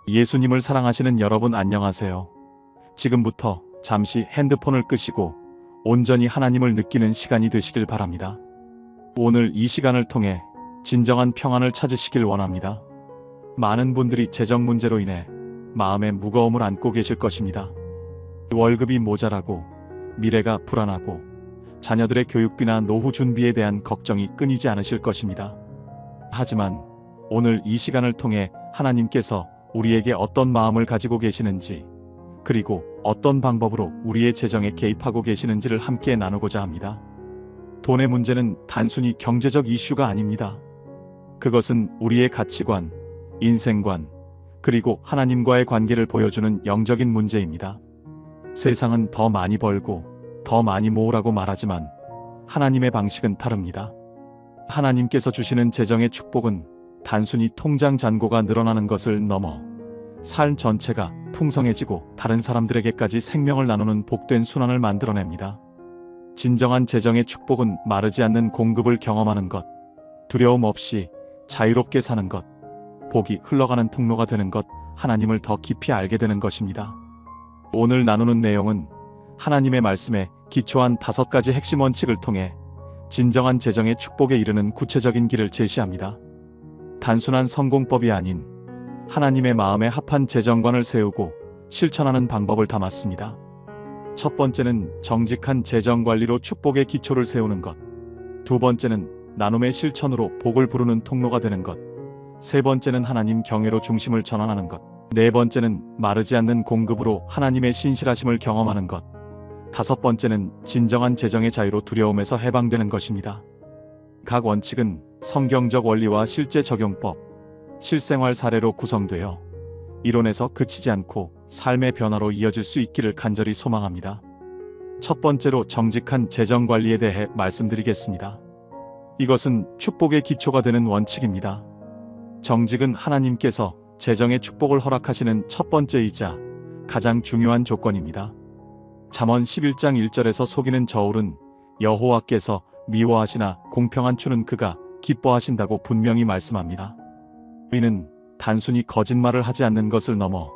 예수님을 사랑하시는 여러분 안녕하세요. 지금부터 잠시 핸드폰을 끄시고 온전히 하나님을 느끼는 시간이 되시길 바랍니다. 오늘 이 시간을 통해 진정한 평안을 찾으시길 원합니다. 많은 분들이 재정 문제로 인해 마음의 무거움을 안고 계실 것입니다. 월급이 모자라고 미래가 불안하고 자녀들의 교육비나 노후 준비에 대한 걱정이 끊이지 않으실 것입니다. 하지만 오늘 이 시간을 통해 하나님께서 우리에게 어떤 마음을 가지고 계시는지, 그리고 어떤 방법으로 우리의 재정에 개입하고 계시는지를 함께 나누고자 합니다. 돈의 문제는 단순히 경제적 이슈가 아닙니다. 그것은 우리의 가치관, 인생관, 그리고 하나님과의 관계를 보여주는 영적인 문제입니다. 세상은 더 많이 벌고 더 많이 모으라고 말하지만 하나님의 방식은 다릅니다. 하나님께서 주시는 재정의 축복은 단순히 통장 잔고가 늘어나는 것을 넘어 삶 전체가 풍성해지고 다른 사람들에게까지 생명을 나누는 복된 순환을 만들어냅니다. 진정한 재정의 축복은 마르지 않는 공급을 경험하는 것, 두려움 없이 자유롭게 사는 것, 복이 흘러가는 통로가 되는 것, 하나님을 더 깊이 알게 되는 것입니다. 오늘 나누는 내용은 하나님의 말씀에 기초한 5가지 핵심 원칙을 통해 진정한 재정의 축복에 이르는 구체적인 길을 제시합니다. 단순한 성공법이 아닌 하나님의 마음에 합한 재정관을 세우고 실천하는 방법을 담았습니다. 첫 번째는 정직한 재정관리로 축복의 기초를 세우는 것. 두 번째는 나눔의 실천으로 복을 부르는 통로가 되는 것. 세 번째는 하나님 경외로 중심을 전환하는 것. 네 번째는 마르지 않는 공급으로 하나님의 신실하심을 경험하는 것. 다섯 번째는 진정한 재정의 자유로 두려움에서 해방되는 것입니다. 각 원칙은 성경적 원리와 실제 적용법, 실생활 사례로 구성되어 이론에서 그치지 않고 삶의 변화로 이어질 수 있기를 간절히 소망합니다. 첫 번째로 정직한 재정 관리에 대해 말씀드리겠습니다. 이것은 축복의 기초가 되는 원칙입니다. 정직은 하나님께서 재정의 축복을 허락하시는 첫 번째이자 가장 중요한 조건입니다. 잠언 11장 1절에서 속이는 저울은 여호와께서 미워하시나 공평한 추는 그가 기뻐하신다고 분명히 말씀합니다. 이는 단순히 거짓말을 하지 않는 것을 넘어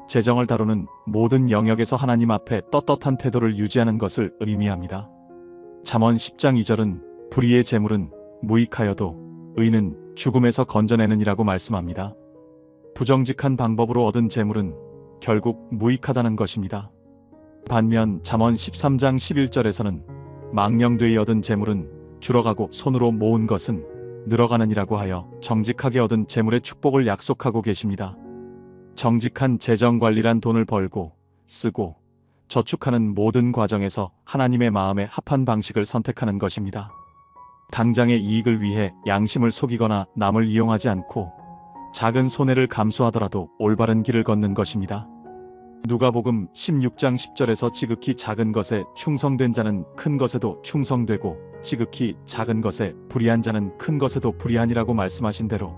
재정을 다루는 모든 영역에서 하나님 앞에 떳떳한 태도를 유지하는 것을 의미합니다. 잠언 10장 2절은 불의의 재물은 무익하여도 의는 죽음에서 건져내느니라고 말씀합니다. 부정직한 방법으로 얻은 재물은 결국 무익하다는 것입니다. 반면 잠언 13장 11절에서는 망령되이 얻은 재물은 줄어가고 손으로 모은 것은 늘어가느니라고 하여 정직하게 얻은 재물의 축복을 약속하고 계십니다. 정직한 재정관리란 돈을 벌고 쓰고 저축하는 모든 과정에서 하나님의 마음에 합한 방식을 선택하는 것입니다. 당장의 이익을 위해 양심을 속이거나 남을 이용하지 않고 작은 손해를 감수하더라도 올바른 길을 걷는 것입니다. 누가복음 16장 10절에서 지극히 작은 것에 충성된 자는 큰 것에도 충성되고 지극히 작은 것에 불의한 자는 큰 것에도 불의하니라고 말씀하신 대로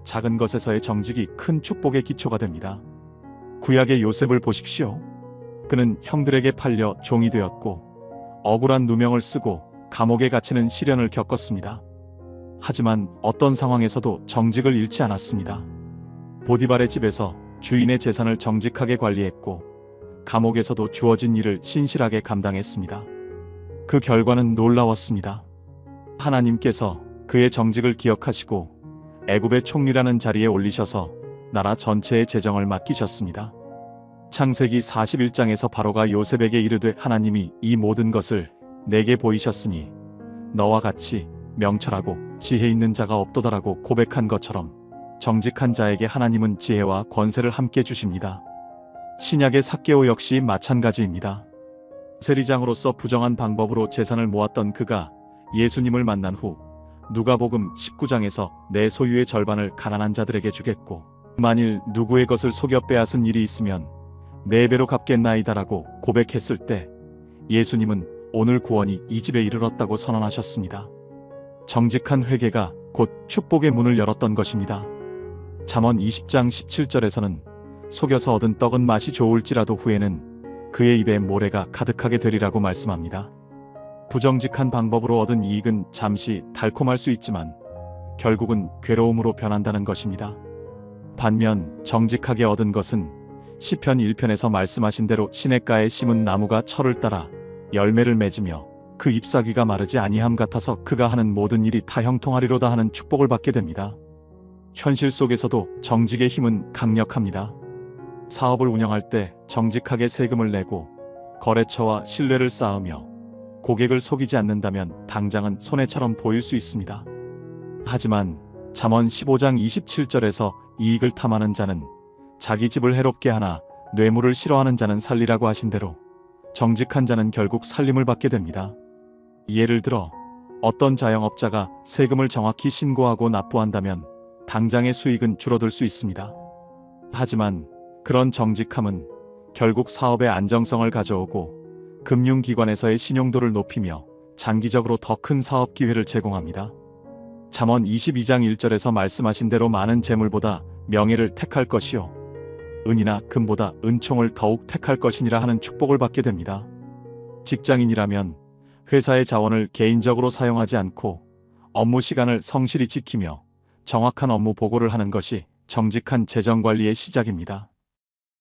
작은 것에서의 정직이 큰 축복의 기초가 됩니다. 구약의 요셉을 보십시오. 그는 형들에게 팔려 종이 되었고 억울한 누명을 쓰고 감옥에 갇히는 시련을 겪었습니다. 하지만 어떤 상황에서도 정직을 잃지 않았습니다. 보디발의 집에서 주인의 재산을 정직하게 관리했고 감옥에서도 주어진 일을 신실하게 감당했습니다. 그 결과는 놀라웠습니다. 하나님께서 그의 정직을 기억하시고 애굽의 총리라는 자리에 올리셔서 나라 전체의 재정을 맡기셨습니다. 창세기 41장에서 바로가 요셉에게 이르되 하나님이 이 모든 것을 내게 보이셨으니 너와 같이 명철하고 지혜 있는 자가 없도다라고 고백한 것처럼 정직한 자에게 하나님은 지혜와 권세를 함께 주십니다. 신약의 삭개오 역시 마찬가지입니다. 세리장으로서 부정한 방법으로 재산을 모았던 그가 예수님을 만난 후 누가복음 19장에서 내 소유의 절반을 가난한 자들에게 주겠고 만일 누구의 것을 속여 빼앗은 일이 있으면 4배로 갚겠나이다라고 고백했을 때 예수님은 오늘 구원이 이 집에 이르렀다고 선언하셨습니다. 정직한 회개가 곧 축복의 문을 열었던 것입니다. 잠언 20장 17절에서는 속여서 얻은 떡은 맛이 좋을지라도 후에는 그의 입에 모래가 가득하게 되리라고 말씀합니다. 부정직한 방법으로 얻은 이익은 잠시 달콤할 수 있지만 결국은 괴로움으로 변한다는 것입니다. 반면 정직하게 얻은 것은 시편 1편에서 말씀하신 대로 시냇가에 심은 나무가 철을 따라 열매를 맺으며 그 잎사귀가 마르지 아니함 같아서 그가 하는 모든 일이 다 형통하리로다 하는 축복을 받게 됩니다. 현실 속에서도 정직의 힘은 강력합니다. 사업을 운영할 때 정직하게 세금을 내고 거래처와 신뢰를 쌓으며 고객을 속이지 않는다면 당장은 손해처럼 보일 수 있습니다. 하지만 잠언 15장 27절에서 이익을 탐하는 자는 자기 집을 해롭게 하나 뇌물을 싫어하는 자는 살리라고 하신 대로 정직한 자는 결국 살림을 받게 됩니다. 예를 들어 어떤 자영업자가 세금을 정확히 신고하고 납부한다면 당장의 수익은 줄어들 수 있습니다. 하지만 그런 정직함은 결국 사업의 안정성을 가져오고 금융기관에서의 신용도를 높이며 장기적으로 더 큰 사업 기회를 제공합니다. 잠언 22장 1절에서 말씀하신 대로 많은 재물보다 명예를 택할 것이요 은이나 금보다 은총을 더욱 택할 것이니라 하는 축복을 받게 됩니다. 직장인이라면 회사의 자원을 개인적으로 사용하지 않고 업무 시간을 성실히 지키며 정확한 업무 보고를 하는 것이 정직한 재정관리의 시작입니다.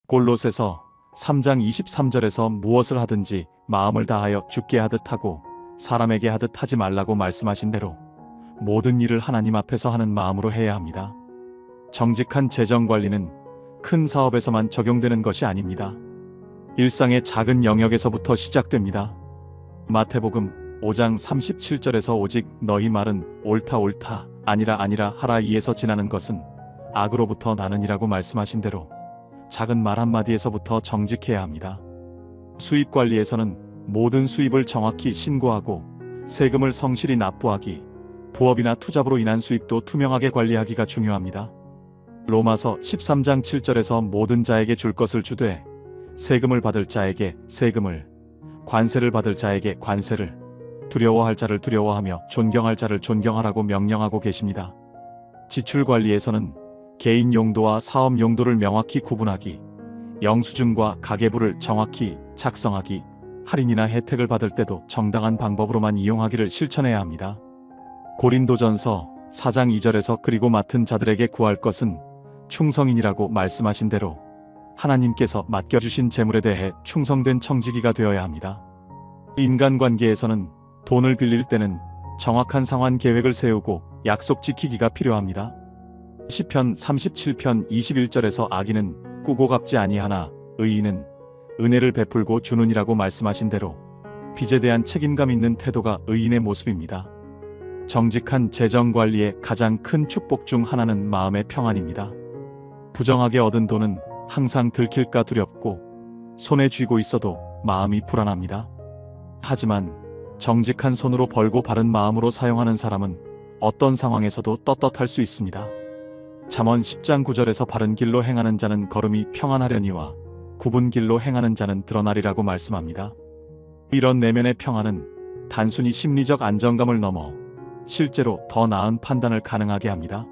골로새서 3장 23절에서 무엇을 하든지 마음을 다하여 주께 하듯 하고 사람에게 하듯 하지 말라고 말씀하신 대로 모든 일을 하나님 앞에서 하는 마음으로 해야 합니다. 정직한 재정관리는 큰 사업에서만 적용되는 것이 아닙니다. 일상의 작은 영역에서부터 시작됩니다. 마태복음 5장 37절에서 오직 너희 말은 옳다 옳다 아니라 아니라 하라 이에서 지나는 것은 악으로부터 나느니라고 말씀하신 대로 작은 말 한마디에서부터 정직해야 합니다. 수입 관리에서는 모든 수입을 정확히 신고하고 세금을 성실히 납부하기, 부업이나 투잡으로 인한 수입도 투명하게 관리하기가 중요합니다. 로마서 13장 7절에서 모든 자에게 줄 것을 주되 세금을 받을 자에게 세금을, 관세를 받을 자에게 관세를, 두려워할 자를 두려워하며 존경할 자를 존경하라고 명령하고 계십니다. 지출 관리에서는 개인 용도와 사업 용도를 명확히 구분하기, 영수증과 가계부를 정확히 작성하기, 할인이나 혜택을 받을 때도 정당한 방법으로만 이용하기를 실천해야 합니다. 고린도전서 4장 2절에서 그리고 맡은 자들에게 구할 것은 충성인이라고 말씀하신 대로 하나님께서 맡겨주신 재물에 대해 충성된 청지기가 되어야 합니다. 인간관계에서는 돈을 빌릴 때는 정확한 상환 계획을 세우고 약속 지키기가 필요합니다. 시편 37편 21절에서 악인은 꾸고 갚지 아니하나 의인은 은혜를 베풀고 주느니라고 말씀하신 대로 빚에 대한 책임감 있는 태도가 의인의 모습입니다. 정직한 재정관리의 가장 큰 축복 중 하나는 마음의 평안입니다. 부정하게 얻은 돈은 항상 들킬까 두렵고 손에 쥐고 있어도 마음이 불안합니다. 하지만 정직한 손으로 벌고 바른 마음으로 사용하는 사람은 어떤 상황에서도 떳떳할 수 있습니다. 잠언 10장 9절에서 바른 길로 행하는 자는 걸음이 평안하려니와 굽은 길로 행하는 자는 드러나리라고 말씀합니다. 이런 내면의 평안은 단순히 심리적 안정감을 넘어 실제로 더 나은 판단을 가능하게 합니다.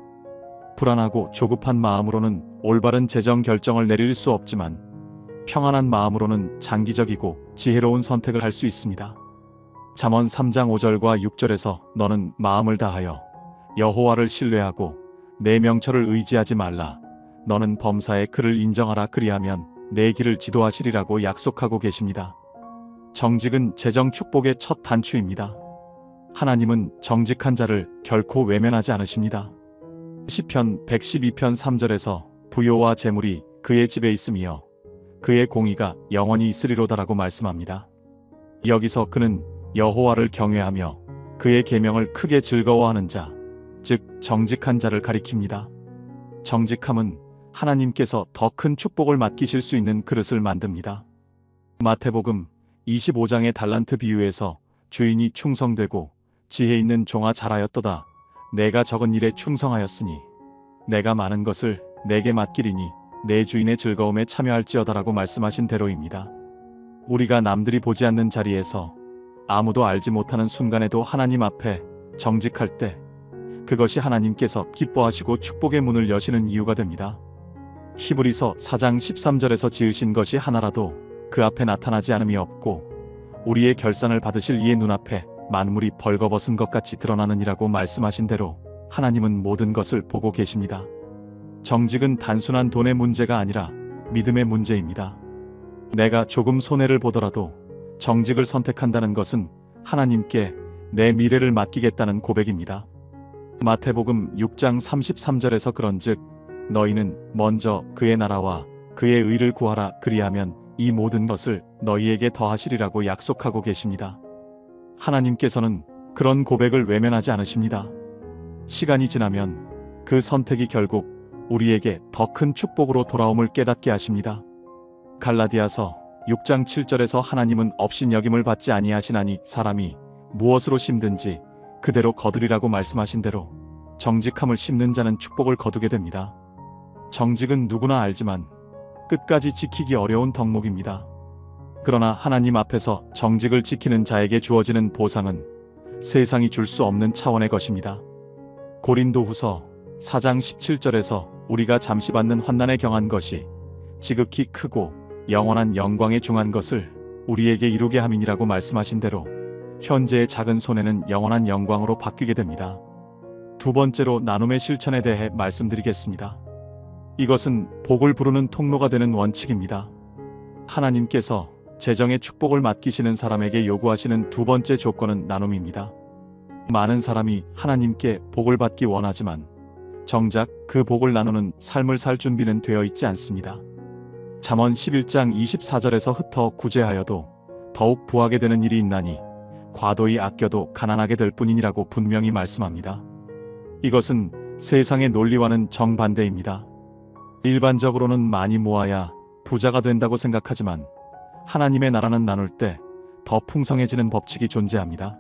불안하고 조급한 마음으로는 올바른 재정 결정을 내릴 수 없지만 평안한 마음으로는 장기적이고 지혜로운 선택을 할 수 있습니다. 잠언 3장 5절과 6절에서 너는 마음을 다하여 여호와를 신뢰하고 내 명철을 의지하지 말라. 너는 범사에 그를 인정하라. 그리하면 내 길을 지도하시리라고 약속하고 계십니다. 정직은 재정 축복의 첫 단추입니다. 하나님은 정직한 자를 결코 외면하지 않으십니다. 시편 112편 3절에서 부요와 재물이 그의 집에 있으며 그의 공의가 영원히 있으리로다라고 말씀합니다. 여기서 그는 여호와를 경외하며 그의 계명을 크게 즐거워하는 자, 즉 정직한 자를 가리킵니다. 정직함은 하나님께서 더 큰 축복을 맡기실 수 있는 그릇을 만듭니다. 마태복음 25장의 달란트 비유에서 주인이 충성되고 지혜 있는 종아 잘하였도다. 내가 적은 일에 충성하였으니 내가 많은 것을 내게 맡기리니 내 주인의 즐거움에 참여할지어다라고 말씀하신 대로입니다. 우리가 남들이 보지 않는 자리에서 아무도 알지 못하는 순간에도 하나님 앞에 정직할 때 그것이 하나님께서 기뻐하시고 축복의 문을 여시는 이유가 됩니다. 히브리서 4장 13절에서 지으신 것이 하나라도 그 앞에 나타나지 않음이 없고 우리의 결산을 받으실 이의 눈앞에 만물이 벌거벗은 것 같이 드러나느니라고 말씀하신 대로 하나님은 모든 것을 보고 계십니다. 정직은 단순한 돈의 문제가 아니라 믿음의 문제입니다. 내가 조금 손해를 보더라도 정직을 선택한다는 것은 하나님께 내 미래를 맡기겠다는 고백입니다. 마태복음 6장 33절에서 그런즉 너희는 먼저 그의 나라와 그의 의를 구하라. 그리하면 이 모든 것을 너희에게 더하시리라고 약속하고 계십니다. 하나님께서는 그런 고백을 외면하지 않으십니다. 시간이 지나면 그 선택이 결국 우리에게 더 큰 축복으로 돌아옴을 깨닫게 하십니다. 갈라디아서 6장 7절에서 하나님은 업신여김을 받지 아니하시나니 사람이 무엇으로 심든지 그대로 거두리라고 말씀하신 대로 정직함을 심는 자는 축복을 거두게 됩니다. 정직은 누구나 알지만 끝까지 지키기 어려운 덕목입니다. 그러나 하나님 앞에서 정직을 지키는 자에게 주어지는 보상은 세상이 줄 수 없는 차원의 것입니다. 고린도후서 4장 17절에서 우리가 잠시 받는 환난에 경한 것이 지극히 크고 영원한 영광에 중한 것을 우리에게 이루게 함이니라고 말씀하신 대로 현재의 작은 손해는 영원한 영광으로 바뀌게 됩니다. 두 번째로 나눔의 실천에 대해 말씀드리겠습니다. 이것은 복을 부르는 통로가 되는 원칙입니다. 하나님께서 재정의 축복을 맡기시는 사람에게 요구하시는 두 번째 조건은 나눔입니다. 많은 사람이 하나님께 복을 받기 원하지만 정작 그 복을 나누는 삶을 살 준비는 되어 있지 않습니다. 잠언 11장 24절에서 흩어 구제하여도 더욱 부하게 되는 일이 있나니 과도히 아껴도 가난하게 될 뿐이니라고 분명히 말씀합니다. 이것은 세상의 논리와는 정반대입니다. 일반적으로는 많이 모아야 부자가 된다고 생각하지만 하나님의 나라는 나눌 때 더 풍성해지는 법칙이 존재합니다.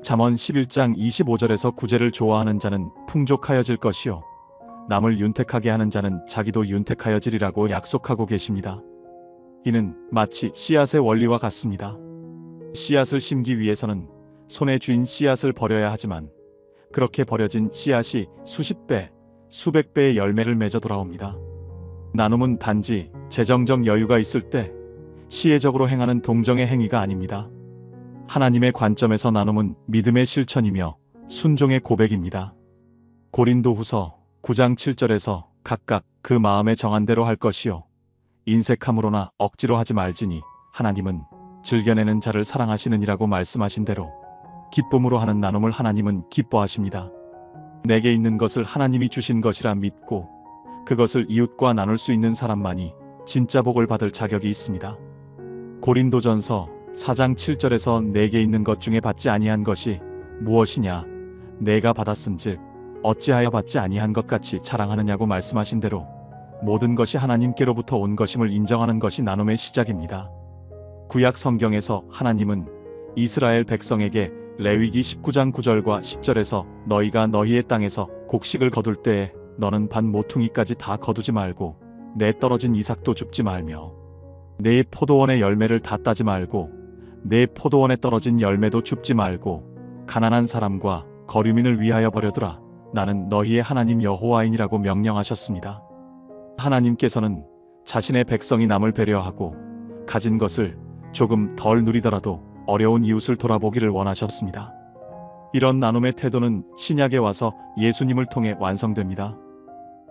잠언 11장 25절에서 구제를 좋아하는 자는 풍족하여질 것이요 남을 윤택하게 하는 자는 자기도 윤택하여지리라고 약속하고 계십니다. 이는 마치 씨앗의 원리와 같습니다. 씨앗을 심기 위해서는 손에 쥔 씨앗을 버려야 하지만 그렇게 버려진 씨앗이 수십 배, 수백 배의 열매를 맺어 돌아옵니다. 나눔은 단지 재정적 여유가 있을 때 시혜적으로 행하는 동정의 행위가 아닙니다. 하나님의 관점에서 나눔은 믿음의 실천이며 순종의 고백입니다. 고린도후서 9장 7절에서 각각 그 마음에 정한 대로 할 것이요 인색함으로나 억지로 하지 말지니 하나님은 즐겨내는 자를 사랑하시느니라고 말씀하신 대로 기쁨으로 하는 나눔을 하나님은 기뻐하십니다. 내게 있는 것을 하나님이 주신 것이라 믿고 그것을 이웃과 나눌 수 있는 사람만이 진짜 복을 받을 자격이 있습니다. 고린도전서 4장 7절에서 내게 있는 것 중에 받지 아니한 것이 무엇이냐 내가 받았은즉 어찌하여 받지 아니한 것 같이 자랑하느냐고 말씀하신 대로 모든 것이 하나님께로부터 온 것임을 인정하는 것이 나눔의 시작입니다. 구약 성경에서 하나님은 이스라엘 백성에게 레위기 19장 9절과 10절에서 너희가 너희의 땅에서 곡식을 거둘 때에 너는 반 모퉁이까지 다 거두지 말고 내 떨어진 이삭도 줍지 말며 내 포도원의 열매를 다 따지 말고 내 포도원에 떨어진 열매도 줍지 말고 가난한 사람과 거류민을 위하여 버려두라. 나는 너희의 하나님 여호와이니라고 명령하셨습니다. 하나님께서는 자신의 백성이 남을 배려하고 가진 것을 조금 덜 누리더라도 어려운 이웃을 돌아보기를 원하셨습니다. 이런 나눔의 태도는 신약에 와서 예수님을 통해 완성됩니다.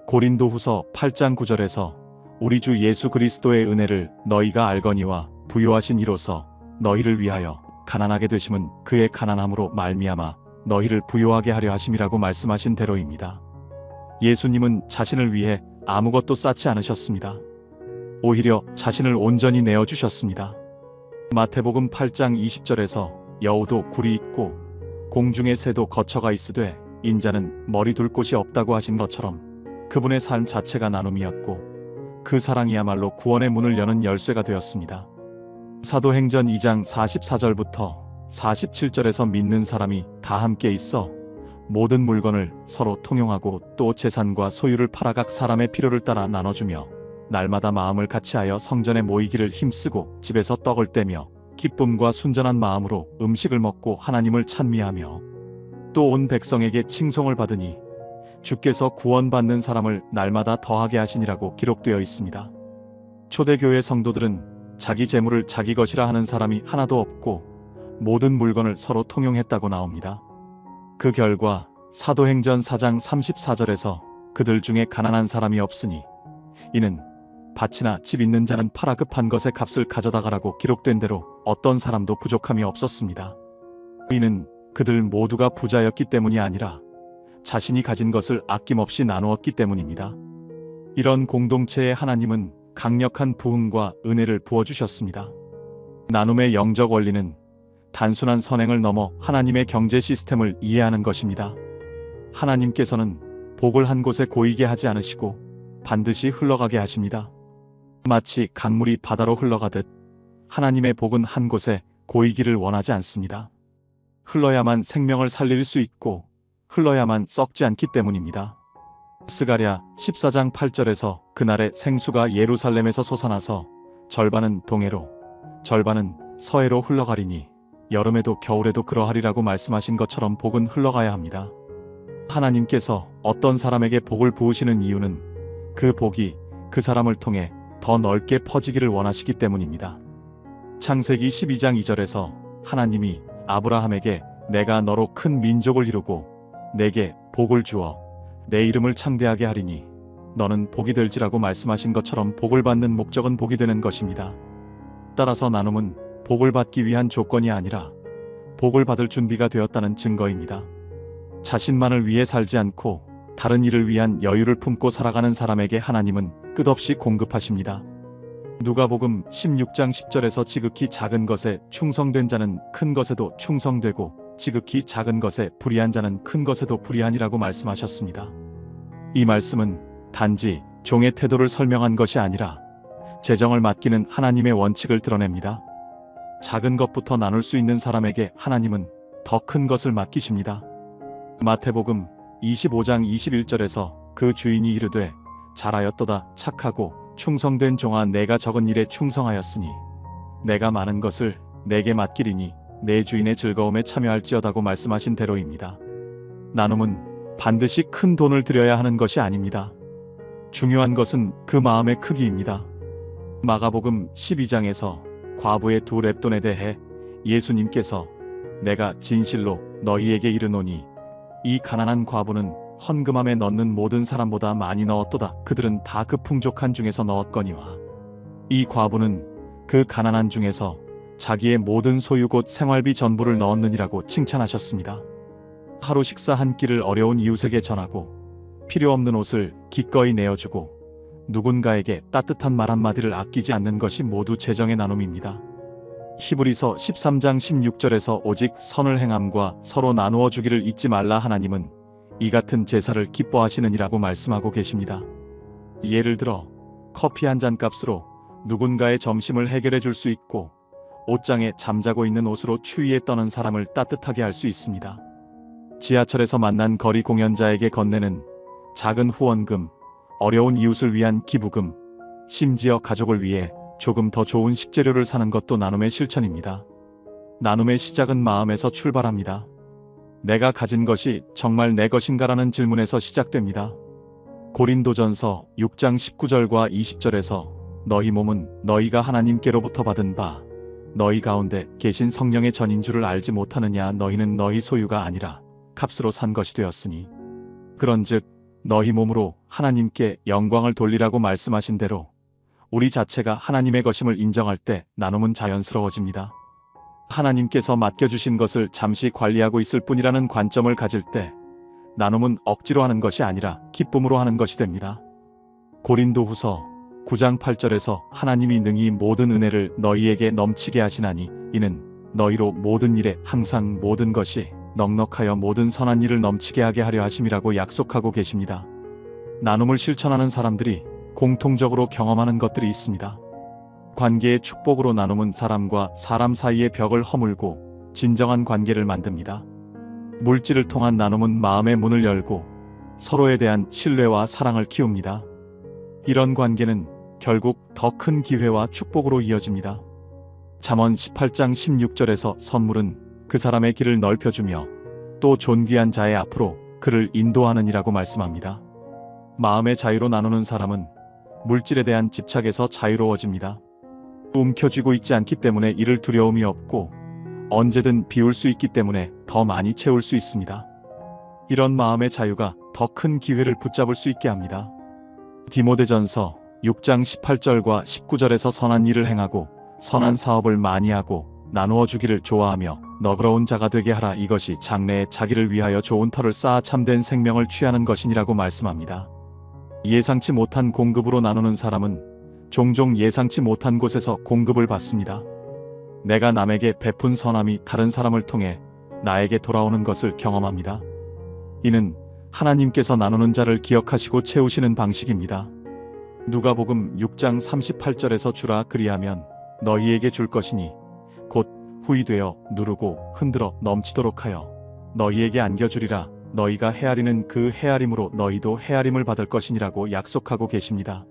고린도후서 8장 9절에서 우리 주 예수 그리스도의 은혜를 너희가 알거니와 부요하신 이로써 너희를 위하여 가난하게 되심은 그의 가난함으로 말미암아 너희를 부요하게 하려 하심이라고 말씀하신 대로입니다. 예수님은 자신을 위해 아무것도 쌓지 않으셨습니다. 오히려 자신을 온전히 내어주셨습니다. 마태복음 8장 20절에서 여우도 굴이 있고 공중의 새도 거처가 있으되 인자는 머리 둘 곳이 없다고 하신 것처럼 그분의 삶 자체가 나눔이었고 그 사랑이야말로 구원의 문을 여는 열쇠가 되었습니다. 사도행전 2장 44절부터 47절에서 믿는 사람이 다 함께 있어 모든 물건을 서로 통용하고 또 재산과 소유를 팔아 각 사람의 필요를 따라 나눠주며 날마다 마음을 같이하여 성전에 모이기를 힘쓰고 집에서 떡을 떼며 기쁨과 순전한 마음으로 음식을 먹고 하나님을 찬미하며 또 온 백성에게 칭송을 받으니 주께서 구원받는 사람을 날마다 더하게 하시니라고 기록되어 있습니다. 초대교회 성도들은 자기 재물을 자기 것이라 하는 사람이 하나도 없고 모든 물건을 서로 통용했다고 나옵니다. 그 결과 사도행전 4장 34절에서 그들 중에 가난한 사람이 없으니 이는 밭이나 집 있는 자는 팔아 급한 것의 값을 가져다 가라고 기록된 대로 어떤 사람도 부족함이 없었습니다. 이는 그들 모두가 부자였기 때문이 아니라 자신이 가진 것을 아낌없이 나누었기 때문입니다. 이런 공동체에 하나님은 강력한 부흥과 은혜를 부어주셨습니다. 나눔의 영적 원리는 단순한 선행을 넘어 하나님의 경제 시스템을 이해하는 것입니다. 하나님께서는 복을 한 곳에 고이게 하지 않으시고 반드시 흘러가게 하십니다. 마치 강물이 바다로 흘러가듯 하나님의 복은 한 곳에 고이기를 원하지 않습니다. 흘러야만 생명을 살릴 수 있고 흘러야만 썩지 않기 때문입니다. 스가랴 14장 8절에서 그날에 생수가 예루살렘에서 솟아나서 절반은 동해로 절반은 서해로 흘러가리니 여름에도 겨울에도 그러하리라고 말씀하신 것처럼 복은 흘러가야 합니다. 하나님께서 어떤 사람에게 복을 부으시는 이유는 그 복이 그 사람을 통해 더 넓게 퍼지기를 원하시기 때문입니다. 창세기 12장 2절에서 하나님이 아브라함에게 내가 너로 큰 민족을 이루고 내게 복을 주어 내 이름을 창대하게 하리니 너는 복이 될지라고 말씀하신 것처럼 복을 받는 목적은 복이 되는 것입니다. 따라서 나눔은 복을 받기 위한 조건이 아니라 복을 받을 준비가 되었다는 증거입니다. 자신만을 위해 살지 않고 다른 이를 위한 여유를 품고 살아가는 사람에게 하나님은 끝없이 공급하십니다. 누가복음 16장 10절에서 지극히 작은 것에 충성된 자는 큰 것에도 충성되고 지극히 작은 것에 불의한 자는 큰 것에도 불의하니라고 말씀하셨습니다. 이 말씀은 단지 종의 태도를 설명한 것이 아니라 재정을 맡기는 하나님의 원칙을 드러냅니다. 작은 것부터 나눌 수 있는 사람에게 하나님은 더 큰 것을 맡기십니다. 마태복음 25장 21절에서 그 주인이 이르되 잘하였도다 착하고 충성된 종아 내가 적은 일에 충성하였으니 내가 많은 것을 내게 맡기리니 내 주인의 즐거움에 참여할지어다고 말씀하신 대로입니다. 나눔은 반드시 큰 돈을 들여야 하는 것이 아닙니다. 중요한 것은 그 마음의 크기입니다. 마가복음 12장에서 과부의 두 렙돈에 대해 예수님께서 내가 진실로 너희에게 이르노니 이 가난한 과부는 헌금함에 넣는 모든 사람보다 많이 넣었도다. 그들은 다 그 풍족한 중에서 넣었거니와 이 과부는 그 가난한 중에서 자기의 모든 소유 곧 생활비 전부를 넣었느니라고 칭찬하셨습니다. 하루 식사 한 끼를 어려운 이웃에게 전하고 필요 없는 옷을 기꺼이 내어주고 누군가에게 따뜻한 말 한마디를 아끼지 않는 것이 모두 재정의 나눔입니다. 히브리서 13장 16절에서 오직 선을 행함과 서로 나누어 주기를 잊지 말라 하나님은 이 같은 제사를 기뻐하시느니라고 말씀하고 계십니다. 예를 들어 커피 한 잔 값으로 누군가의 점심을 해결해 줄 수 있고 옷장에 잠자고 있는 옷으로 추위에 떠는 사람을 따뜻하게 할 수 있습니다. 지하철에서 만난 거리 공연자에게 건네는 작은 후원금, 어려운 이웃을 위한 기부금, 심지어 가족을 위해 조금 더 좋은 식재료를 사는 것도 나눔의 실천입니다. 나눔의 시작은 마음에서 출발합니다. 내가 가진 것이 정말 내 것인가라는 질문에서 시작됩니다. 고린도전서 6장 19절과 20절에서 너희 몸은 너희가 하나님께로부터 받은 바 너희 가운데 계신 성령의 전인 줄을 알지 못하느냐. 너희는 너희 소유가 아니라 값으로 산 것이 되었으니 그런즉 너희 몸으로 하나님께 영광을 돌리라고 말씀하신 대로 우리 자체가 하나님의 것임을 인정할 때 나눔은 자연스러워집니다. 하나님께서 맡겨주신 것을 잠시 관리하고 있을 뿐이라는 관점을 가질 때 나눔은 억지로 하는 것이 아니라 기쁨으로 하는 것이 됩니다. 고린도후서 9장 8절에서 하나님이 능히 모든 은혜를 너희에게 넘치게 하시나니 이는 너희로 모든 일에 항상 모든 것이 넉넉하여 모든 선한 일을 넘치게 하게 하려 하심이라고 약속하고 계십니다. 나눔을 실천하는 사람들이 공통적으로 경험하는 것들이 있습니다. 관계의 축복으로 나눔은 사람과 사람 사이의 벽을 허물고 진정한 관계를 만듭니다. 물질을 통한 나눔은 마음의 문을 열고 서로에 대한 신뢰와 사랑을 키웁니다. 이런 관계는 결국 더 큰 기회와 축복으로 이어집니다. 잠언 18장 16절에서 선물은 그 사람의 길을 넓혀주며 또 존귀한 자의 앞으로 그를 인도하느니라고 말씀합니다. 마음의 자유로 나누는 사람은 물질에 대한 집착에서 자유로워집니다. 움켜쥐고 있지 않기 때문에 잃을 두려움이 없고 언제든 비울 수 있기 때문에 더 많이 채울 수 있습니다. 이런 마음의 자유가 더 큰 기회를 붙잡을 수 있게 합니다. 디모데전서 6장 18절과 19절에서 선한 일을 행하고 선한 사업을 많이 하고 나누어 주기를 좋아하며 너그러운 자가 되게 하라. 이것이 장래에 자기를 위하여 좋은 터를 쌓아 참된 생명을 취하는 것이니라고 말씀합니다. 예상치 못한 공급으로 나누는 사람은 종종 예상치 못한 곳에서 공급을 받습니다. 내가 남에게 베푼 선함이 다른 사람을 통해 나에게 돌아오는 것을 경험합니다. 이는 하나님께서 나누는 자를 기억하시고 채우시는 방식입니다. 누가복음 6장 38절에서 주라 그리하면 너희에게 줄 것이니 곧 후히 되어 누르고 흔들어 넘치도록 하여 너희에게 안겨주리라. 너희가 헤아리는 그 헤아림으로 너희도 헤아림을 받을 것이니라고 약속하고 계십니다.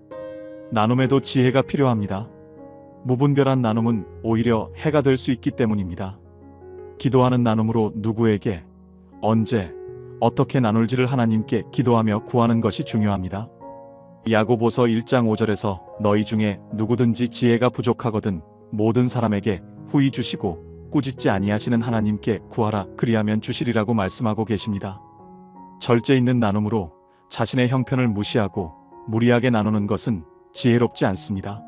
나눔에도 지혜가 필요합니다. 무분별한 나눔은 오히려 해가 될 수 있기 때문입니다. 기도하는 나눔으로 누구에게, 언제, 어떻게 나눌지를 하나님께 기도하며 구하는 것이 중요합니다. 야고보서 1장 5절에서 너희 중에 누구든지 지혜가 부족하거든 모든 사람에게 후히 주시고 꾸짖지 아니하시는 하나님께 구하라 그리하면 주시리라고 말씀하고 계십니다. 절제 있는 나눔으로 자신의 형편을 무시하고 무리하게 나누는 것은 지혜롭지 않습니다.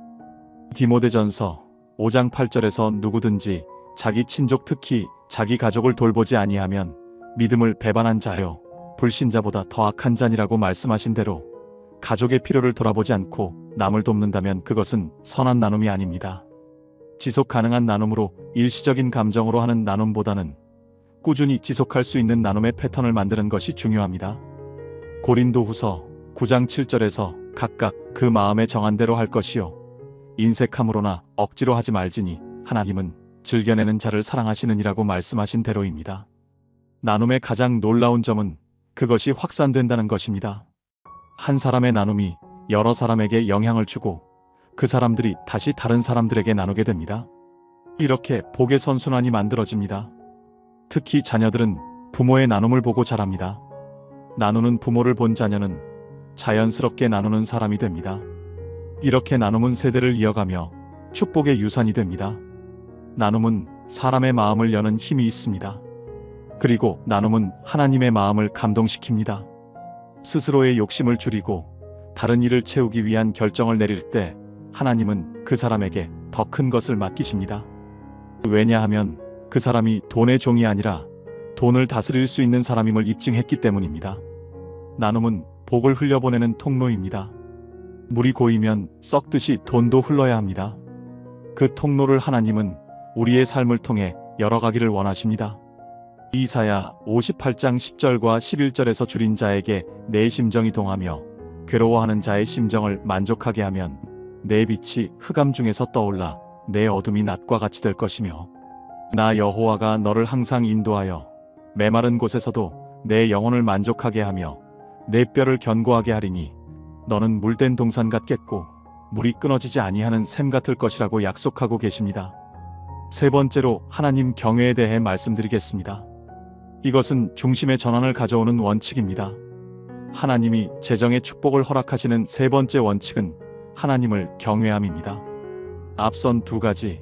디모데전서 5장 8절에서 누구든지 자기 친족 특히 자기 가족을 돌보지 아니하면 믿음을 배반한 자요 불신자보다 더 악한 자니라고 말씀하신 대로 가족의 필요를 돌아보지 않고 남을 돕는다면 그것은 선한 나눔이 아닙니다. 지속 가능한 나눔으로 일시적인 감정으로 하는 나눔보다는 꾸준히 지속할 수 있는 나눔의 패턴을 만드는 것이 중요합니다. 고린도후서 9장 7절에서 각각 그 마음에 정한 대로 할 것이요 인색함으로나 억지로 하지 말지니 하나님은 즐겨내는 자를 사랑하시느니라고 말씀하신 대로입니다. 나눔의 가장 놀라운 점은 그것이 확산된다는 것입니다. 한 사람의 나눔이 여러 사람에게 영향을 주고 그 사람들이 다시 다른 사람들에게 나누게 됩니다. 이렇게 복의 선순환이 만들어집니다. 특히 자녀들은 부모의 나눔을 보고 자랍니다. 나누는 부모를 본 자녀는 자연스럽게 나누는 사람이 됩니다. 이렇게 나눔은 세대를 이어가며 축복의 유산이 됩니다. 나눔은 사람의 마음을 여는 힘이 있습니다. 그리고 나눔은 하나님의 마음을 감동시킵니다. 스스로의 욕심을 줄이고 다른 일을 채우기 위한 결정을 내릴 때 하나님은 그 사람에게 더 큰 것을 맡기십니다. 왜냐하면 그 사람이 돈의 종이 아니라 돈을 다스릴 수 있는 사람임을 입증했기 때문입니다. 나눔은 복을 흘려보내는 통로입니다. 물이 고이면 썩듯이 돈도 흘러야 합니다. 그 통로를 하나님은 우리의 삶을 통해 열어가기를 원하십니다. 이사야 58장 10절과 11절에서 줄인 자에게 내 심정이 동하며 괴로워하는 자의 심정을 만족하게 하면 내 빛이 흑암 중에서 떠올라 내 어둠이 낮과 같이 될 것이며 나 여호와가 너를 항상 인도하여 메마른 곳에서도 내 영혼을 만족하게 하며 내 뼈를 견고하게 하리니 너는 물된 동산 같겠고 물이 끊어지지 아니하는 샘 같을 것이라고 약속하고 계십니다. 세 번째로 하나님 경외에 대해 말씀드리겠습니다. 이것은 중심의 전환을 가져오는 원칙입니다. 하나님이 재정의 축복을 허락하시는 세 번째 원칙은 하나님을 경외함입니다. 앞선 두 가지,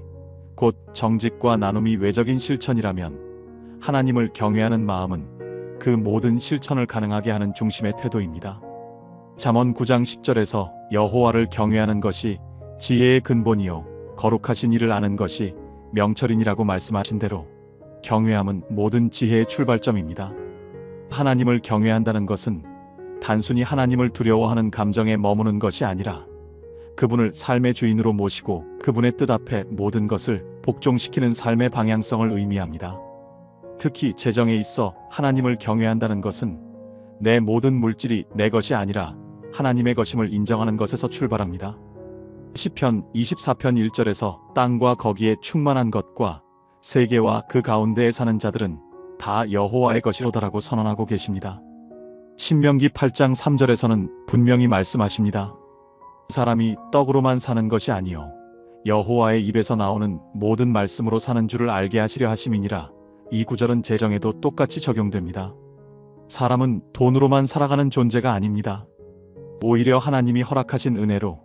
곧 정직과 나눔이 외적인 실천이라면 하나님을 경외하는 마음은 그 모든 실천을 가능하게 하는 중심의 태도입니다. 잠언 9장 10절에서 여호와를 경외하는 것이 지혜의 근본이요 거룩하신 이를 아는 것이 명철이니라고 말씀하신 대로 경외함은 모든 지혜의 출발점입니다. 하나님을 경외한다는 것은 단순히 하나님을 두려워하는 감정에 머무는 것이 아니라 그분을 삶의 주인으로 모시고 그분의 뜻 앞에 모든 것을 복종시키는 삶의 방향성을 의미합니다. 특히 재정에 있어 하나님을 경외한다는 것은 내 모든 물질이 내 것이 아니라 하나님의 것임을 인정하는 것에서 출발합니다. 시편 24편 1절에서 땅과 거기에 충만한 것과 세계와 그 가운데에 사는 자들은 다 여호와의 것이로다라고 선언하고 계십니다. 신명기 8장 3절에서는 분명히 말씀하십니다. 사람이 떡으로만 사는 것이 아니요 여호와의 입에서 나오는 모든 말씀으로 사는 줄을 알게 하시려 하심이니라. 이 구절은 재정에도 똑같이 적용됩니다. 사람은 돈으로만 살아가는 존재가 아닙니다. 오히려 하나님이 허락하신 은혜로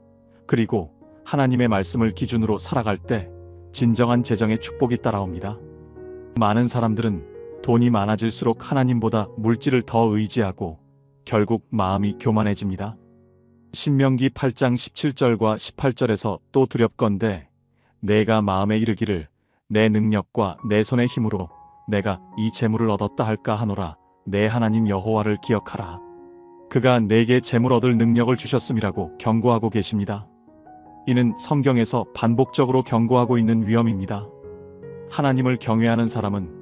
그리고 하나님의 말씀을 기준으로 살아갈 때 진정한 재정의 축복이 따라옵니다. 많은 사람들은 돈이 많아질수록 하나님보다 물질을 더 의지하고 결국 마음이 교만해집니다. 신명기 8장 17절과 18절에서 또 두렵건대 내가 마음에 이르기를 내 능력과 내 손의 힘으로 내가 이 재물을 얻었다 할까 하노라. 내 하나님 여호와를 기억하라. 그가 내게 재물 얻을 능력을 주셨음이라고 경고하고 계십니다. 이는 성경에서 반복적으로 경고하고 있는 위험입니다. 하나님을 경외하는 사람은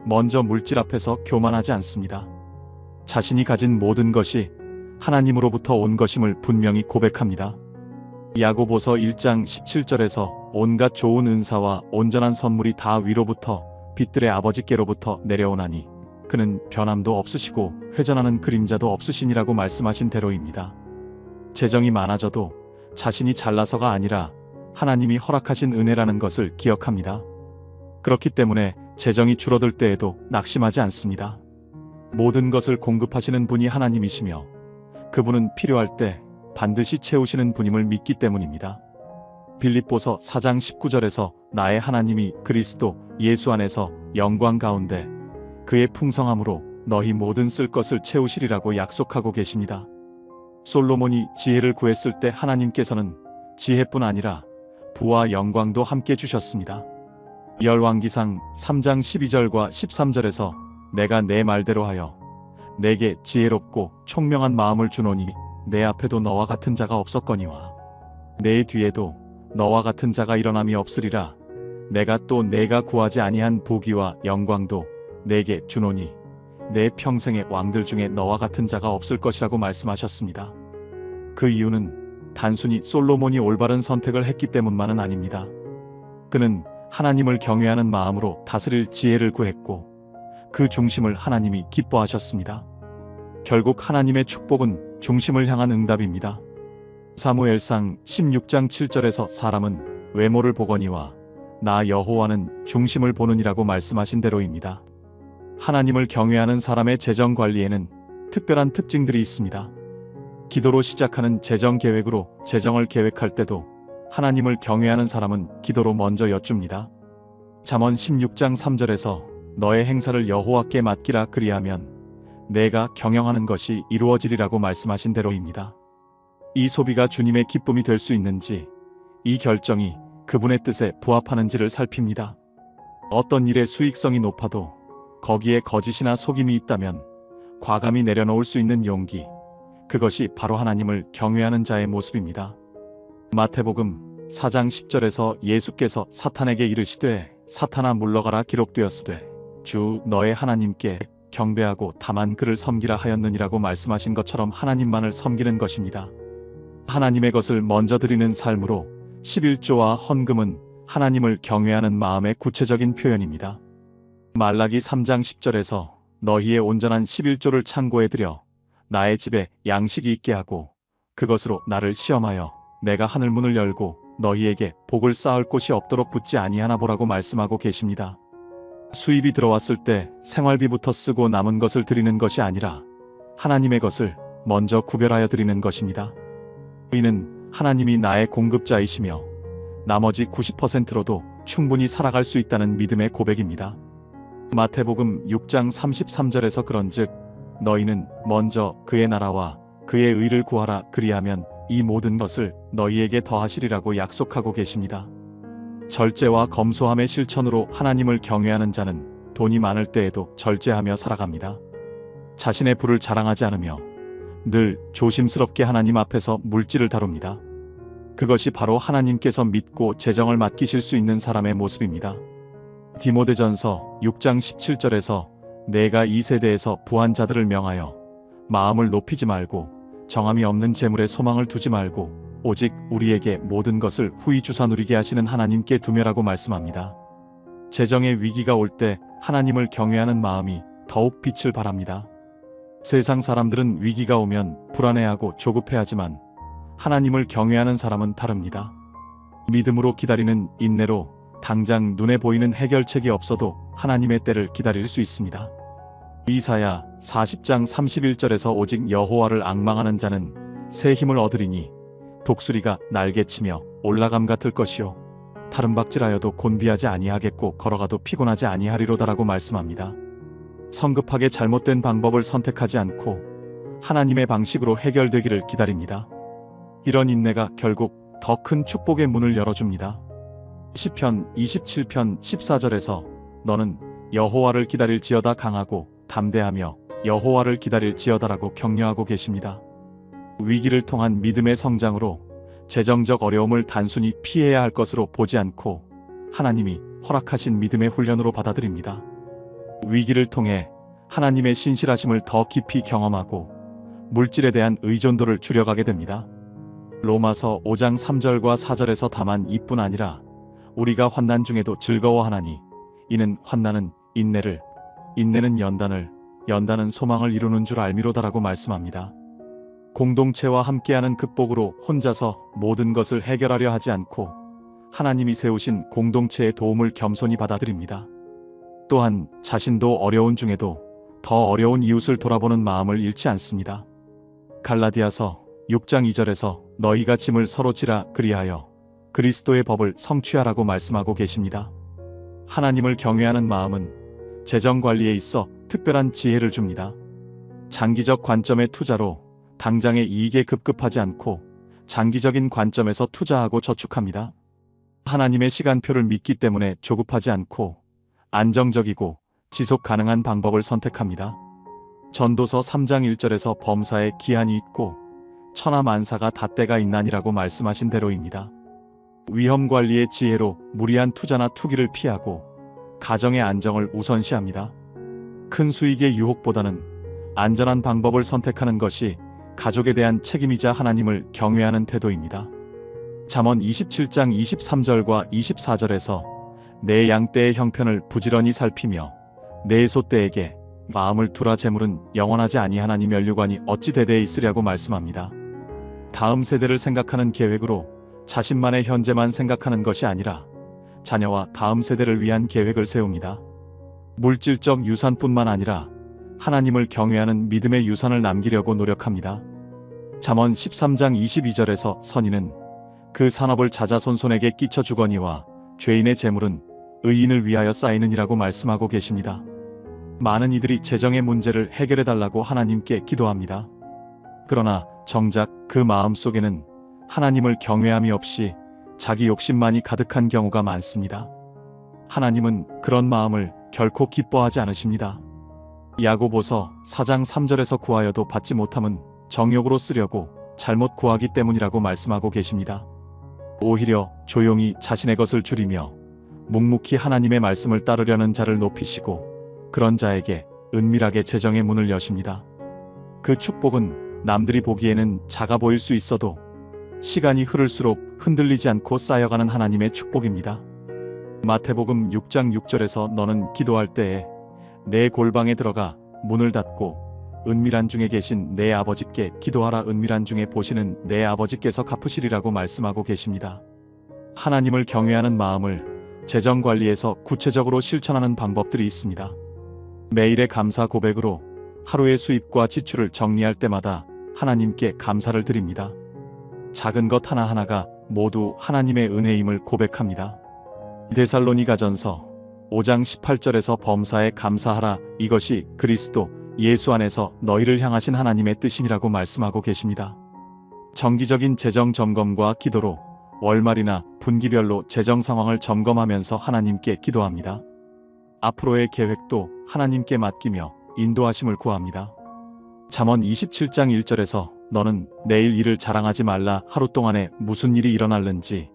먼저 물질 앞에서 교만하지 않습니다. 자신이 가진 모든 것이 하나님으로부터 온 것임을 분명히 고백합니다. 야고보서 1장 17절에서 온갖 좋은 은사와 온전한 선물이 다 위로부터 빛들의 아버지께로부터 내려오나니 그는 변함도 없으시고 회전하는 그림자도 없으시니라고 말씀하신 대로입니다. 재정이 많아져도 자신이 잘나서가 아니라 하나님이 허락하신 은혜라는 것을 기억합니다. 그렇기 때문에 재정이 줄어들 때에도 낙심하지 않습니다. 모든 것을 공급하시는 분이 하나님이시며 그분은 필요할 때 반드시 채우시는 분임을 믿기 때문입니다. 빌립보서 4장 19절에서 나의 하나님이 그리스도 예수 안에서 영광 가운데 그의 풍성함으로 너희 모든 쓸 것을 채우시리라고 약속하고 계십니다. 솔로몬이 지혜를 구했을 때 하나님께서는 지혜뿐 아니라 부와 영광도 함께 주셨습니다. 열왕기상 3장 12절과 13절에서 내가 내 말대로 하여 내게 지혜롭고 총명한 마음을 주노니 내 앞에도 너와 같은 자가 없었거니와 내 뒤에도 너와 같은 자가 일어남이 없으리라. 내가 또 내가 구하지 아니한 부귀와 영광도 내게 주노니 내 평생의 왕들 중에 너와 같은 자가 없을 것이라고 말씀하셨습니다. 그 이유는 단순히 솔로몬이 올바른 선택을 했기 때문만은 아닙니다. 그는 하나님을 경외하는 마음으로 다스릴 지혜를 구했고 그 중심을 하나님이 기뻐하셨습니다. 결국 하나님의 축복은 중심을 향한 응답입니다. 사무엘상 16장 7절에서 사람은 외모를 보거니와 나 여호와는 중심을 보느니라고 말씀하신 대로입니다. 하나님을 경외하는 사람의 재정 관리에는 특별한 특징들이 있습니다. 기도로 시작하는 재정 계획으로 재정을 계획할 때도 하나님을 경외하는 사람은 기도로 먼저 여쭙니다. 잠언 16장 3절에서 너의 행사를 여호와께 맡기라 그리하면 내가 경영하는 것이 이루어지리라고 말씀하신 대로입니다. 이 소비가 주님의 기쁨이 될 수 있는지, 이 결정이 그분의 뜻에 부합하는지를 살핍니다. 어떤 일의 수익성이 높아도 거기에 거짓이나 속임이 있다면 과감히 내려놓을 수 있는 용기, 그것이 바로 하나님을 경외하는 자의 모습입니다. 마태복음 4장 10절에서 예수께서 사탄에게 이르시되 사탄아 물러가라 기록되었으되 주 너의 하나님께 경배하고 다만 그를 섬기라 하였느니라고 말씀하신 것처럼 하나님만을 섬기는 것입니다. 하나님의 것을 먼저 드리는 삶으로 11조와 헌금은 하나님을 경외하는 마음의 구체적인 표현입니다. 말라기 3장 10절에서 너희의 온전한 11조를 창고에 들여 나의 집에 양식이 있게 하고 그것으로 나를 시험하여 내가 하늘 문을 열고 너희에게 복을 쌓을 곳이 없도록 붙지 아니하나 보라고 말씀하고 계십니다. 수입이 들어왔을 때 생활비부터 쓰고 남은 것을 드리는 것이 아니라 하나님의 것을 먼저 구별하여 드리는 것입니다. 이는 하나님이 나의 공급자이시며 나머지 90%로도 충분히 살아갈 수 있다는 믿음의 고백입니다. 마태복음 6장 33절에서 그런즉 너희는 먼저 그의 나라와 그의 의를 구하라 그리하면 이 모든 것을 너희에게 더하시리라고 약속하고 계십니다. 절제와 검소함의 실천으로 하나님을 경외하는 자는 돈이 많을 때에도 절제하며 살아갑니다. 자신의 부를 자랑하지 않으며 늘 조심스럽게 하나님 앞에서 물질을 다룹니다. 그것이 바로 하나님께서 믿고 재정을 맡기실 수 있는 사람의 모습입니다. 디모데전서 6장 17절에서 내가 이 세대에서 부한 자들을 명하여 마음을 높이지 말고 정함이 없는 재물에 소망을 두지 말고 오직 우리에게 모든 것을 후히 주사 누리게 하시는 하나님께 두며라고 말씀합니다. 재정의 위기가 올 때 하나님을 경외하는 마음이 더욱 빛을 발합니다. 세상 사람들은 위기가 오면 불안해하고 조급해하지만 하나님을 경외하는 사람은 다릅니다. 믿음으로 기다리는 인내로 당장 눈에 보이는 해결책이 없어도 하나님의 때를 기다릴 수 있습니다. 이사야 40장 31절에서 오직 여호와를 앙망하는 자는 새 힘을 얻으리니 독수리가 날개치며 올라감 같을 것이요 다름박질하여도 곤비하지 아니하겠고 걸어가도 피곤하지 아니하리로다라고 말씀합니다. 성급하게 잘못된 방법을 선택하지 않고 하나님의 방식으로 해결되기를 기다립니다. 이런 인내가 결국 더 큰 축복의 문을 열어줍니다. 시편 27편 14절에서 너는 여호와를 기다릴지어다 강하고 담대하며 여호와를 기다릴지어다라고 격려하고 계십니다. 위기를 통한 믿음의 성장으로 재정적 어려움을 단순히 피해야 할 것으로 보지 않고 하나님이 허락하신 믿음의 훈련으로 받아들입니다. 위기를 통해 하나님의 신실하심을 더 깊이 경험하고 물질에 대한 의존도를 줄여가게 됩니다. 로마서 5장 3절과 4절에서 다만 이뿐 아니라 우리가 환난 중에도 즐거워하나니 이는 환난은 인내를, 인내는 연단을, 연단은 소망을 이루는 줄 알미로다라고 말씀합니다. 공동체와 함께하는 극복으로 혼자서 모든 것을 해결하려 하지 않고 하나님이 세우신 공동체의 도움을 겸손히 받아들입니다. 또한 자신도 어려운 중에도 더 어려운 이웃을 돌아보는 마음을 잃지 않습니다. 갈라디아서 6장 2절에서 너희가 짐을 서로 지라 그리하여 그리스도의 법을 성취하라고 말씀하고 계십니다. 하나님을 경외하는 마음은 재정 관리에 있어 특별한 지혜를 줍니다. 장기적 관점의 투자로 당장의 이익에 급급하지 않고 장기적인 관점에서 투자하고 저축합니다. 하나님의 시간표를 믿기 때문에 조급하지 않고 안정적이고 지속 가능한 방법을 선택합니다. 전도서 3장 1절에서 범사에 기한이 있고 천하만사가 닷때가 있나니라고 말씀하신 대로입니다. 위험관리의 지혜로 무리한 투자나 투기를 피하고 가정의 안정을 우선시합니다. 큰 수익의 유혹보다는 안전한 방법을 선택하는 것이 가족에 대한 책임이자 하나님을 경외하는 태도입니다. 잠언 27장 23절과 24절에서 내 양떼의 형편을 부지런히 살피며 내 소떼에게 마음을 두라 재물은 영원하지 아니하나니 면류관이 어찌 대대에 있으랴고 말씀합니다. 다음 세대를 생각하는 계획으로 자신만의 현재만 생각하는 것이 아니라 자녀와 다음 세대를 위한 계획을 세웁니다. 물질적 유산뿐만 아니라 하나님을 경외하는 믿음의 유산을 남기려고 노력합니다. 잠언 13장 22절에서 선인은 그 산업을 자자손손에게 끼쳐 주거니와 죄인의 재물은 의인을 위하여 쌓이느니라고 말씀하고 계십니다. 많은 이들이 재정의 문제를 해결해달라고 하나님께 기도합니다. 그러나 정작 그 마음 속에는 하나님을 경외함이 없이 자기 욕심만이 가득한 경우가 많습니다. 하나님은 그런 마음을 결코 기뻐하지 않으십니다. 야고보서 4장 3절에서 구하여도 받지 못함은 정욕으로 쓰려고 잘못 구하기 때문이라고 말씀하고 계십니다. 오히려 조용히 자신의 것을 줄이며 묵묵히 하나님의 말씀을 따르려는 자를 높이시고 그런 자에게 은밀하게 재정의 문을 여십니다. 그 축복은 남들이 보기에는 작아 보일 수 있어도 시간이 흐를수록 흔들리지 않고 쌓여가는 하나님의 축복입니다. 마태복음 6장 6절에서 너는 기도할 때에 내 골방에 들어가 문을 닫고 은밀한 중에 계신 내 아버지께 기도하라 은밀한 중에 보시는 내 아버지께서 갚으시리라고 말씀하고 계십니다. 하나님을 경외하는 마음을 재정관리에서 구체적으로 실천하는 방법들이 있습니다. 매일의 감사 고백으로 하루의 수입과 지출을 정리할 때마다 하나님께 감사를 드립니다. 작은 것 하나하나가 모두 하나님의 은혜임을 고백합니다. 데살로니가전서 5장 18절에서 범사에 감사하라 이것이 그리스도 예수 안에서 너희를 향하신 하나님의 뜻이니라고 말씀하고 계십니다. 정기적인 재정 점검과 기도로 월말이나 분기별로 재정 상황을 점검하면서 하나님께 기도합니다. 앞으로의 계획도 하나님께 맡기며 인도하심을 구합니다. 잠언 27장 1절에서 너는 내일 일을 자랑하지 말라 하루 동안에 무슨 일이 일어날는지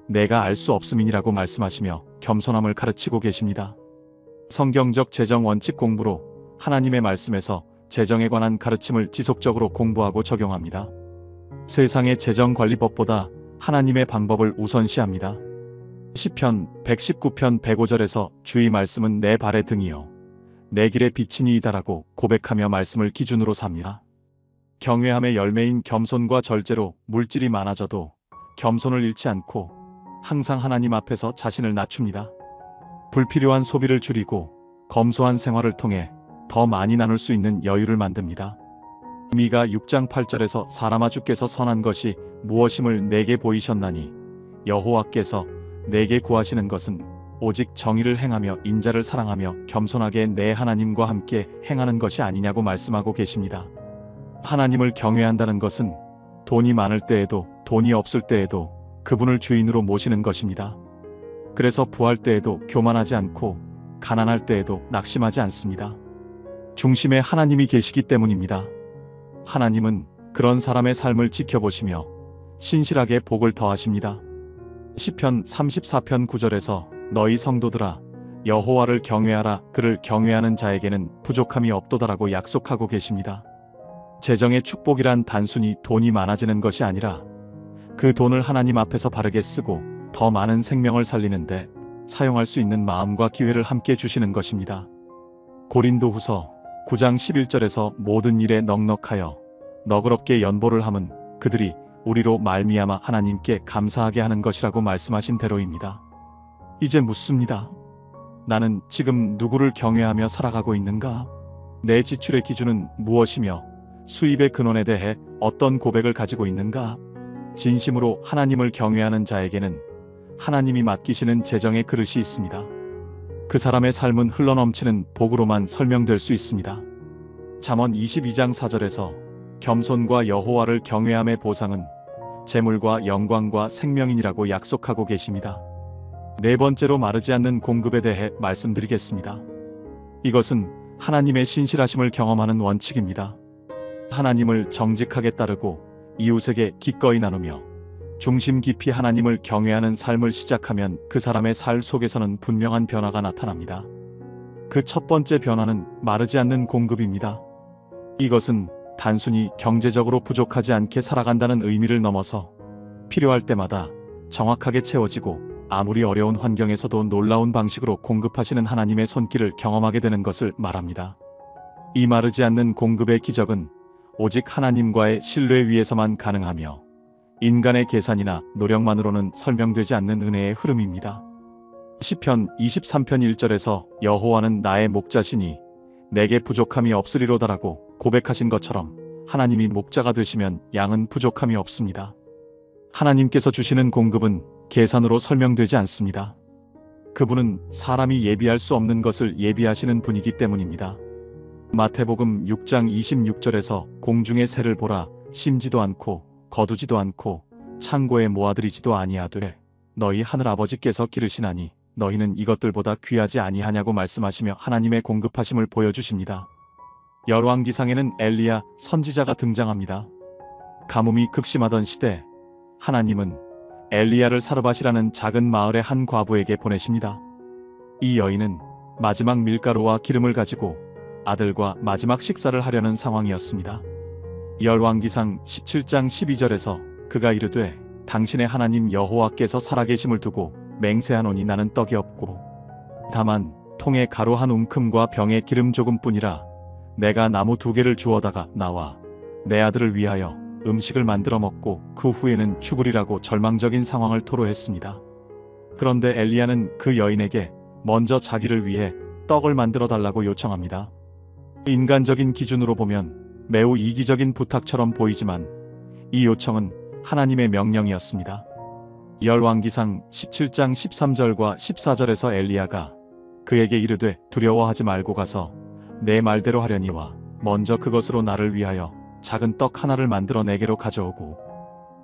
내가 알 수 없음이니라고 말씀하시며 겸손함을 가르치고 계십니다. 성경적 재정 원칙 공부로 하나님의 말씀에서 재정에 관한 가르침을 지속적으로 공부하고 적용합니다. 세상의 재정 관리법보다 하나님의 방법을 우선시합니다. 시편 119편 105절에서 주의 말씀은 내 발의 등이요 내 길의 빛이니이다라고 고백하며 말씀을 기준으로 삽니다. 경외함의 열매인 겸손과 절제로 물질이 많아져도 겸손을 잃지 않고 항상 하나님 앞에서 자신을 낮춥니다. 불필요한 소비를 줄이고 검소한 생활을 통해 더 많이 나눌 수 있는 여유를 만듭니다. 미가 6장 8절에서 사람아 주께서 선한 것이 무엇임을 내게 보이셨나니 여호와께서 내게 구하시는 것은 오직 정의를 행하며 인자를 사랑하며 겸손하게 내 하나님과 함께 행하는 것이 아니냐고 말씀하고 계십니다. 하나님을 경외한다는 것은 돈이 많을 때에도 돈이 없을 때에도 그분을 주인으로 모시는 것입니다. 그래서 부할 때에도 교만하지 않고 가난할 때에도 낙심하지 않습니다. 중심에 하나님이 계시기 때문입니다. 하나님은 그런 사람의 삶을 지켜보시며 신실하게 복을 더하십니다. 시편 34편 9절에서 너희 성도들아 여호와를 경외하라. 그를 경외하는 자에게는 부족함이 없도다라고 약속하고 계십니다. 재정의 축복이란 단순히 돈이 많아지는 것이 아니라 그 돈을 하나님 앞에서 바르게 쓰고 더 많은 생명을 살리는데 사용할 수 있는 마음과 기회를 함께 주시는 것입니다. 고린도후서 9장 11절에서 모든 일에 넉넉하여 너그럽게 연보를 함은 그들이 우리로 말미암아 하나님께 감사하게 하는 것이라고 말씀하신 대로입니다. 이제 묻습니다. 나는 지금 누구를 경외하며 살아가고 있는가? 내 지출의 기준은 무엇이며 수입의 근원에 대해 어떤 고백을 가지고 있는가? 진심으로 하나님을 경외하는 자에게는 하나님이 맡기시는 재정의 그릇이 있습니다. 그 사람의 삶은 흘러넘치는 복으로만 설명될 수 있습니다. 잠언 22장 4절에서 겸손과 여호와를 경외함의 보상은 재물과 영광과 생명이니라고 약속하고 계십니다. 네 번째로 마르지 않는 공급에 대해 말씀드리겠습니다. 이것은 하나님의 신실하심을 경험하는 원칙입니다. 하나님을 정직하게 따르고 이웃에게 기꺼이 나누며 중심 깊이 하나님을 경외하는 삶을 시작하면 그 사람의 살 속에서는 분명한 변화가 나타납니다. 그 첫 번째 변화는 마르지 않는 공급입니다. 이것은 단순히 경제적으로 부족하지 않게 살아간다는 의미를 넘어서 필요할 때마다 정확하게 채워지고 아무리 어려운 환경에서도 놀라운 방식으로 공급하시는 하나님의 손길을 경험하게 되는 것을 말합니다. 이 마르지 않는 공급의 기적은 오직 하나님과의 신뢰 위에서만 가능하며 인간의 계산이나 노력만으로는 설명되지 않는 은혜의 흐름입니다. 시편 23편 1절에서 여호와는 나의 목자시니 내게 부족함이 없으리로다라고 고백하신 것처럼 하나님이 목자가 되시면 양은 부족함이 없습니다. 하나님께서 주시는 공급은 계산으로 설명되지 않습니다. 그분은 사람이 예비할 수 없는 것을 예비하시는 분이기 때문입니다. 마태복음 6장 26절에서 공중의 새를 보라. 심지도 않고 거두지도 않고 창고에 모아들이지도 아니하되 너희 하늘아버지께서 기르시나니 너희는 이것들보다 귀하지 아니하냐고 말씀하시며 하나님의 공급하심을 보여주십니다. 열왕기상에는 엘리야 선지자가 등장합니다. 가뭄이 극심하던 시대 하나님은 엘리야를 사르밧이라는 작은 마을의 한 과부에게 보내십니다. 이 여인은 마지막 밀가루와 기름을 가지고 아들과 마지막 식사를 하려는 상황이었습니다. 열왕기상 17장 12절에서 그가 이르되 당신의 하나님 여호와께서 살아계심을 두고 맹세하노니 나는 떡이 없고 다만 통에 가루 한 움큼과 병에 기름 조금뿐이라 내가 나무 2개를 주워다가 나와 내 아들을 위하여 음식을 만들어 먹고 그 후에는 죽으리라고 절망적인 상황을 토로했습니다. 그런데 엘리야는 그 여인에게 먼저 자기를 위해 떡을 만들어 달라고 요청합니다. 인간적인 기준으로 보면 매우 이기적인 부탁처럼 보이지만 이 요청은 하나님의 명령이었습니다. 열왕기상 17장 13절과 14절에서 엘리야가 그에게 이르되 두려워하지 말고 가서 내 말대로 하려니와 먼저 그것으로 나를 위하여 작은 떡 하나를 만들어 내게로 가져오고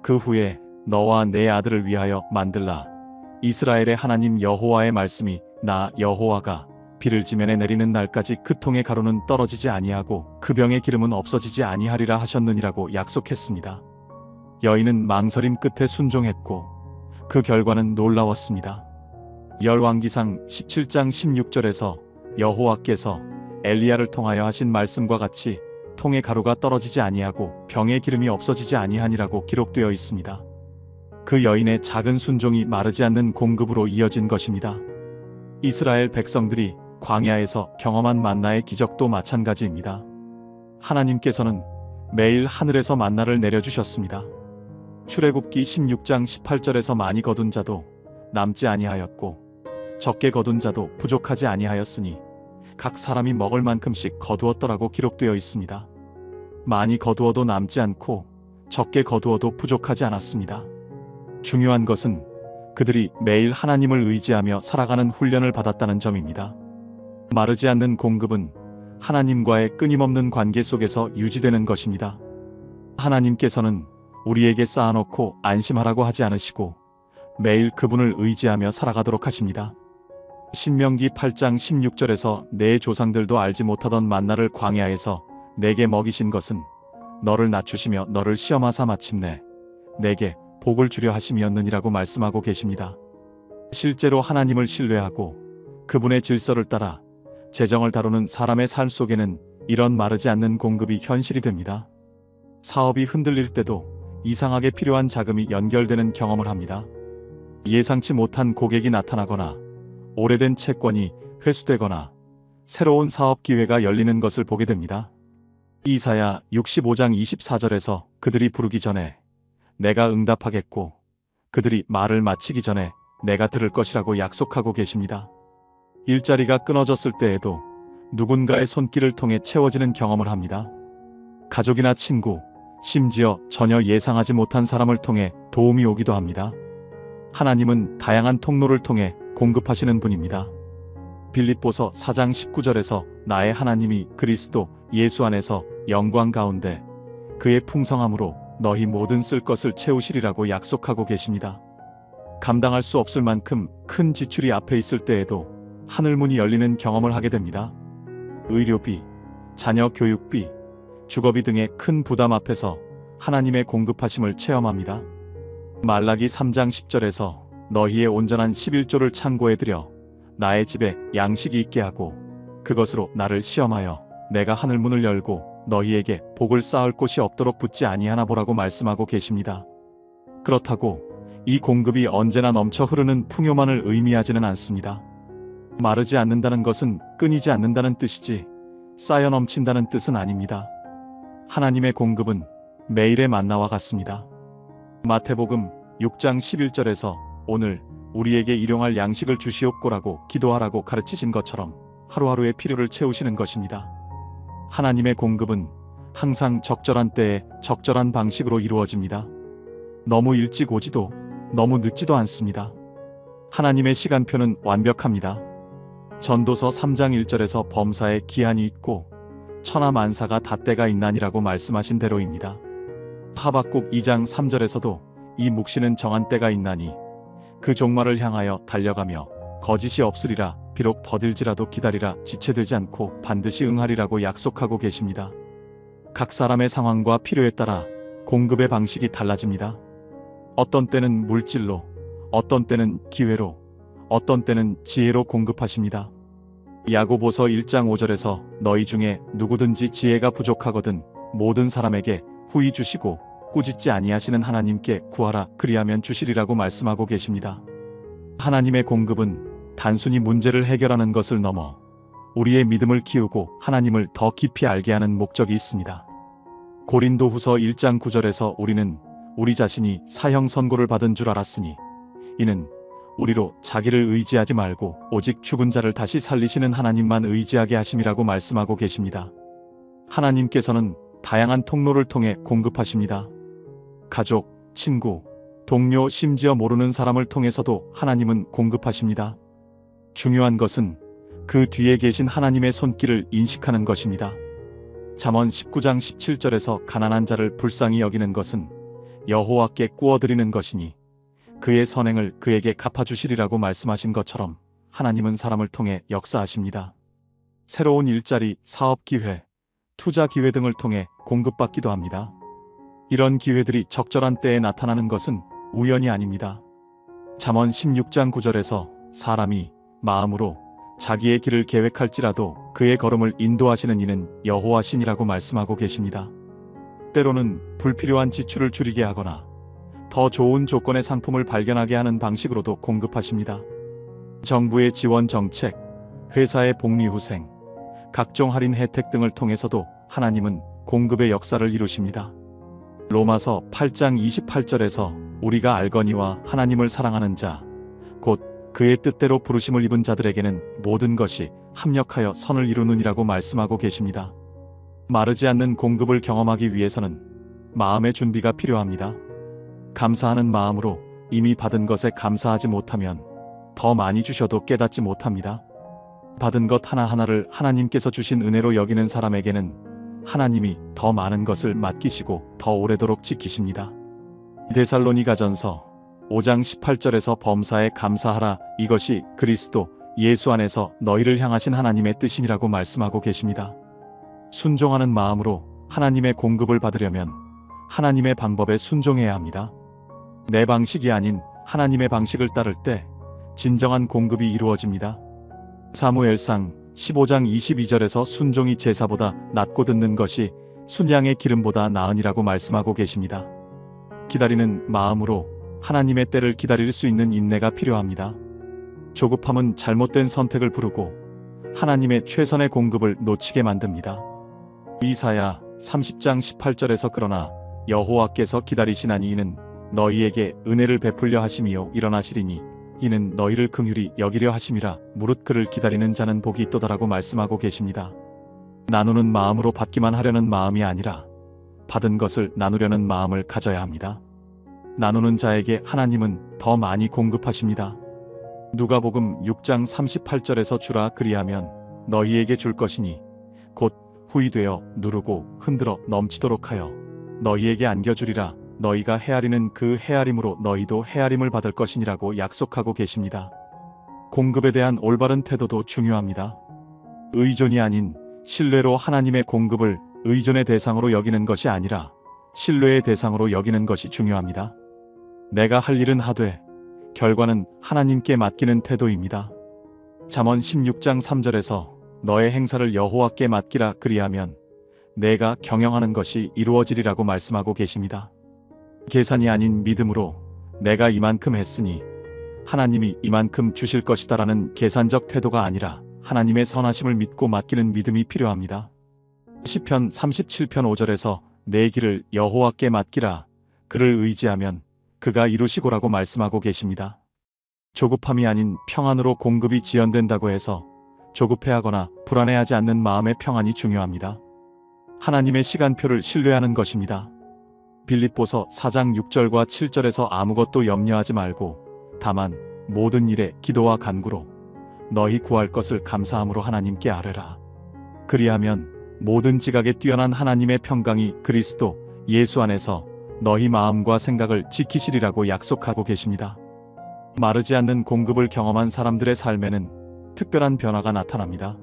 그 후에 너와 내 아들을 위하여 만들라. 이스라엘의 하나님 여호와의 말씀이 나 여호와가 비를 지면에 내리는 날까지 그 통의 가루는 떨어지지 아니하고 그 병의 기름은 없어지지 아니하리라 하셨느니라고 약속했습니다. 여인은 망설임 끝에 순종했고 그 결과는 놀라웠습니다. 열왕기상 17장 16절에서 여호와께서 엘리야를 통하여 하신 말씀과 같이 통의 가루가 떨어지지 아니하고 병의 기름이 없어지지 아니하니라고 기록되어 있습니다. 그 여인의 작은 순종이 마르지 않는 공급으로 이어진 것입니다. 이스라엘 백성들이 광야에서 경험한 만나의 기적도 마찬가지입니다. 하나님께서는 매일 하늘에서 만나를 내려주셨습니다. 출애굽기 16장 18절에서 많이 거둔 자도 남지 아니하였고 적게 거둔 자도 부족하지 아니하였으니 각 사람이 먹을 만큼씩 거두었더라고 기록되어 있습니다. 많이 거두어도 남지 않고 적게 거두어도 부족하지 않았습니다. 중요한 것은 그들이 매일 하나님을 의지하며 살아가는 훈련을 받았다는 점입니다. 마르지 않는 공급은 하나님과의 끊임없는 관계 속에서 유지되는 것입니다. 하나님께서는 우리에게 쌓아놓고 안심하라고 하지 않으시고 매일 그분을 의지하며 살아가도록 하십니다. 신명기 8장 16절에서 내 조상들도 알지 못하던 만나를 광야에서 내게 먹이신 것은 너를 낮추시며 너를 시험하사 마침내 내게 복을 주려 하심이었느니라고 말씀하고 계십니다. 실제로 하나님을 신뢰하고 그분의 질서를 따라 재정을 다루는 사람의 삶 속에는 이런 마르지 않는 공급이 현실이 됩니다. 사업이 흔들릴 때도 이상하게 필요한 자금이 연결되는 경험을 합니다. 예상치 못한 고객이 나타나거나 오래된 채권이 회수되거나 새로운 사업 기회가 열리는 것을 보게 됩니다. 이사야 65장 24절에서 그들이 부르기 전에 내가 응답하겠고 그들이 말을 마치기 전에 내가 들을 것이라고 약속하고 계십니다. 일자리가 끊어졌을 때에도 누군가의 손길을 통해 채워지는 경험을 합니다. 가족이나 친구, 심지어 전혀 예상하지 못한 사람을 통해 도움이 오기도 합니다. 하나님은 다양한 통로를 통해 공급하시는 분입니다. 빌립보서 4장 19절에서 나의 하나님이 그리스도 예수 안에서 영광 가운데 그의 풍성함으로 너희 모든 쓸 것을 채우시리라고 약속하고 계십니다. 감당할 수 없을 만큼 큰 지출이 앞에 있을 때에도 하늘문이 열리는 경험을 하게 됩니다. 의료비, 자녀 교육비, 주거비 등의 큰 부담 앞에서 하나님의 공급하심을 체험합니다. 말라기 3장 10절에서 너희의 온전한 11조를 창고에 들여 나의 집에 양식이 있게 하고 그것으로 나를 시험하여 내가 하늘문을 열고 너희에게 복을 쌓을 곳이 없도록 붙지 아니하나 보라고 말씀하고 계십니다. 그렇다고 이 공급이 언제나 넘쳐 흐르는 풍요만을 의미하지는 않습니다. 마르지 않는다는 것은 끊이지 않는다는 뜻이지 쌓여 넘친다는 뜻은 아닙니다. 하나님의 공급은 매일의 만나와 같습니다. 마태복음 6장 11절에서 오늘 우리에게 일용할 양식을 주시옵고라고 기도하라고 가르치신 것처럼 하루하루의 필요를 채우시는 것입니다. 하나님의 공급은 항상 적절한 때에 적절한 방식으로 이루어집니다. 너무 일찍 오지도 너무 늦지도 않습니다. 하나님의 시간표는 완벽합니다. 전도서 3장 1절에서 범사에 기한이 있고 천하만사가 닷때가 있나니라고 말씀하신 대로입니다. 하박국 2장 3절에서도 이 묵시는 정한 때가 있나니 그 종말을 향하여 달려가며 거짓이 없으리라 비록 더딜지라도 기다리라 지체되지 않고 반드시 응하리라고 약속하고 계십니다. 각 사람의 상황과 필요에 따라 공급의 방식이 달라집니다. 어떤 때는 물질로, 어떤 때는 기회로, 어떤 때는 지혜로 공급하십니다. 야고보서 1장 5절에서 너희 중에 누구든지 지혜가 부족하거든 모든 사람에게 후히 주시고 꾸짖지 아니하시는 하나님께 구하라 그리하면 주시리라고 말씀하고 계십니다. 하나님의 공급은 단순히 문제를 해결하는 것을 넘어 우리의 믿음을 키우고 하나님을 더 깊이 알게 하는 목적이 있습니다. 고린도후서 1장 9절에서 우리는 우리 자신이 사형 선고를 받은 줄 알았으니 이는 우리로 자기를 의지하지 말고 오직 죽은 자를 다시 살리시는 하나님만 의지하게 하심이라고 말씀하고 계십니다. 하나님께서는 다양한 통로를 통해 공급하십니다. 가족, 친구, 동료, 심지어 모르는 사람을 통해서도 하나님은 공급하십니다. 중요한 것은 그 뒤에 계신 하나님의 손길을 인식하는 것입니다. 잠언 19장 17절에서 가난한 자를 불쌍히 여기는 것은 여호와께 꾸어드리는 것이니 그의 선행을 그에게 갚아주시리라고 말씀하신 것처럼 하나님은 사람을 통해 역사하십니다. 새로운 일자리, 사업 기회, 투자 기회 등을 통해 공급받기도 합니다. 이런 기회들이 적절한 때에 나타나는 것은 우연이 아닙니다. 잠언 16장 9절에서 사람이 마음으로 자기의 길을 계획할지라도 그의 걸음을 인도하시는 이는 여호와 신이라고 말씀하고 계십니다. 때로는 불필요한 지출을 줄이게 하거나 더 좋은 조건의 상품을 발견하게 하는 방식으로도 공급하십니다. 정부의 지원 정책, 회사의 복리후생, 각종 할인 혜택 등을 통해서도 하나님은 공급의 역사를 이루십니다. 로마서 8장 28절에서 우리가 알거니와 하나님을 사랑하는 자, 곧 그의 뜻대로 부르심을 입은 자들에게는 모든 것이 합력하여 선을 이루느니라고 말씀하고 계십니다. 마르지 않는 공급을 경험하기 위해서는 마음의 준비가 필요합니다. 감사하는 마음으로 이미 받은 것에 감사하지 못하면 더 많이 주셔도 깨닫지 못합니다. 받은 것 하나하나를 하나님께서 주신 은혜로 여기는 사람에게는 하나님이 더 많은 것을 맡기시고 더 오래도록 지키십니다. 데살로니가전서 5장 18절에서 범사에 감사하라, 이것이 그리스도 예수 안에서 너희를 향하신 하나님의 뜻이니라고 말씀하고 계십니다. 순종하는 마음으로 하나님의 공급을 받으려면 하나님의 방법에 순종해야 합니다. 내 방식이 아닌 하나님의 방식을 따를 때 진정한 공급이 이루어집니다. 사무엘상 15장 22절에서 순종이 제사보다 낫고 듣는 것이 순양의 기름보다 나으니라고 말씀하고 계십니다. 기다리는 마음으로 하나님의 때를 기다릴 수 있는 인내가 필요합니다. 조급함은 잘못된 선택을 부르고 하나님의 최선의 공급을 놓치게 만듭니다. 이사야 30장 18절에서 그러나 여호와께서 기다리시나니 이는 너희에게 은혜를 베풀려 하심이요 일어나시리니 이는 너희를 긍휼히 여기려 하심이라 무릇 그를 기다리는 자는 복이 있도다라고 말씀하고 계십니다. 나누는 마음으로 받기만 하려는 마음이 아니라 받은 것을 나누려는 마음을 가져야 합니다. 나누는 자에게 하나님은 더 많이 공급하십니다. 누가복음 6장 38절에서 주라 그리하면 너희에게 줄 것이니 곧 후이 되어 누르고 흔들어 넘치도록 하여 너희에게 안겨주리라. 너희가 헤아리는 그 헤아림으로 너희도 헤아림을 받을 것이니라고 약속하고 계십니다. 공급에 대한 올바른 태도도 중요합니다. 의존이 아닌 신뢰로 하나님의 공급을 의존의 대상으로 여기는 것이 아니라 신뢰의 대상으로 여기는 것이 중요합니다. 내가 할 일은 하되 결과는 하나님께 맡기는 태도입니다. 잠언 16장 3절에서 너의 행사를 여호와께 맡기라 그리하면 내가 경영하는 것이 이루어지리라고 말씀하고 계십니다. 계산이 아닌 믿음으로 내가 이만큼 했으니 하나님이 이만큼 주실 것이다라는 계산적 태도가 아니라 하나님의 선하심을 믿고 맡기는 믿음이 필요합니다. 시편 37편 5절에서 내 길을 여호와께 맡기라. 그를 의지하면 그가 이루시고라고 말씀하고 계십니다. 조급함이 아닌 평안으로 공급이 지연된다고 해서 조급해하거나 불안해하지 않는 마음의 평안이 중요합니다. 하나님의 시간표를 신뢰하는 것입니다. 빌립보서 4장 6절과 7절에서 아무것도 염려하지 말고 다만 모든 일에 기도와 간구로 너희 구할 것을 감사함으로 하나님께 아뢰라. 그리하면 모든 지각에 뛰어난 하나님의 평강이 그리스도 예수 안에서 너희 마음과 생각을 지키시리라고 약속하고 계십니다. 마르지 않는 공급을 경험한 사람들의 삶에는 특별한 변화가 나타납니다.